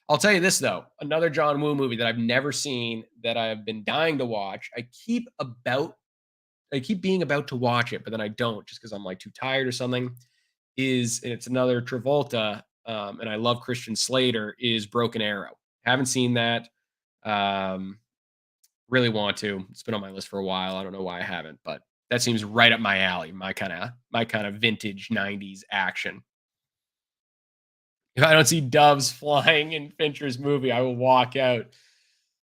I'll tell you this though, another John Woo movie that I've never seen that I've been dying to watch. I keep being about to watch it, but then I don't just because I'm like too tired or something. And it's another Travolta, and I love Christian Slater, is Broken Arrow. Haven't seen that. Um, really want to. It's been on my list for a while. I don't know why I haven't, but that seems right up my alley. My kind of vintage '90s action. If I don't see doves flying in Fincher's movie, I will walk out.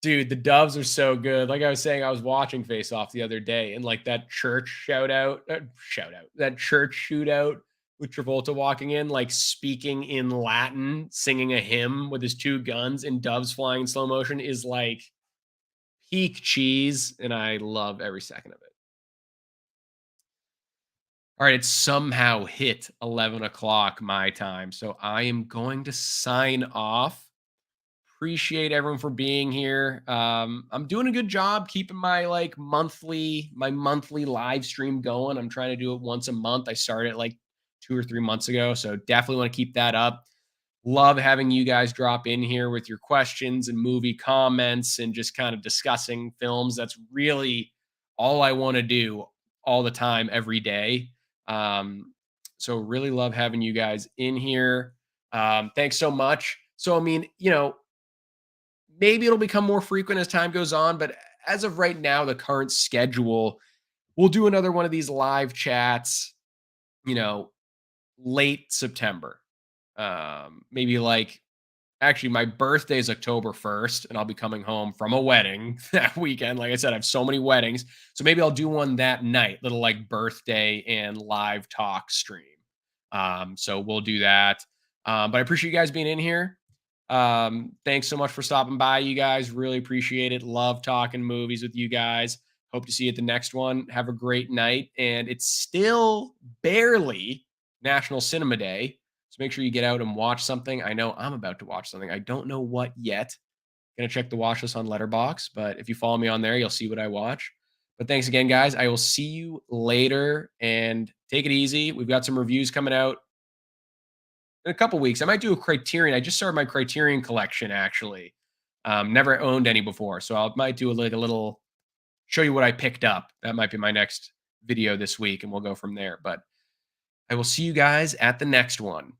Dude, the doves are so good. Like I was saying, I was watching Face Off the other day, and like that church that church shootout with Travolta walking in, like speaking in Latin, singing a hymn with his 2 guns and doves flying in slow motion is like peak cheese, and I love every second of it. All right, it's somehow hit 11 o'clock my time, so I am going to sign off. Appreciate everyone for being here. I'm doing a good job keeping my monthly live stream going. I'm trying to do it once a month. I started like 2 or 3 months ago, so definitely want to keep that up. Love having you guys drop in here with your questions and movie comments and just kind of discussing films. That's really all I want to do all the time, every day. So really love having you guys in here. Thanks so much. So I mean, maybe it'll become more frequent as time goes on, but as of right now, the current schedule, we'll do another one of these live chats, you know, late September. Maybe like actually my birthday is October 1st and I'll be coming home from a wedding that weekend. Like I said, I have so many weddings. So maybe I'll do one that night, little like birthday and live talk stream. So we'll do that. But I appreciate you guys being in here. Thanks so much for stopping by, you guys. Really appreciate it. Love talking movies with you guys. Hope to see you at the next one. Have a great night. And it's still barely National Cinema Day. So make sure you get out and watch something. I know I'm about to watch something. I don't know what yet. Gonna check the watch list on Letterbox, but if you follow me on there, you'll see what I watch. But thanks again, guys. I will see you later and take it easy. We've got some reviews coming out in a couple weeks. I might do a Criterion. I just started my Criterion collection actually. Never owned any before, so I might do like a little show you what I picked up. That might be my next video this week, and we'll go from there. But I will see you guys at the next one.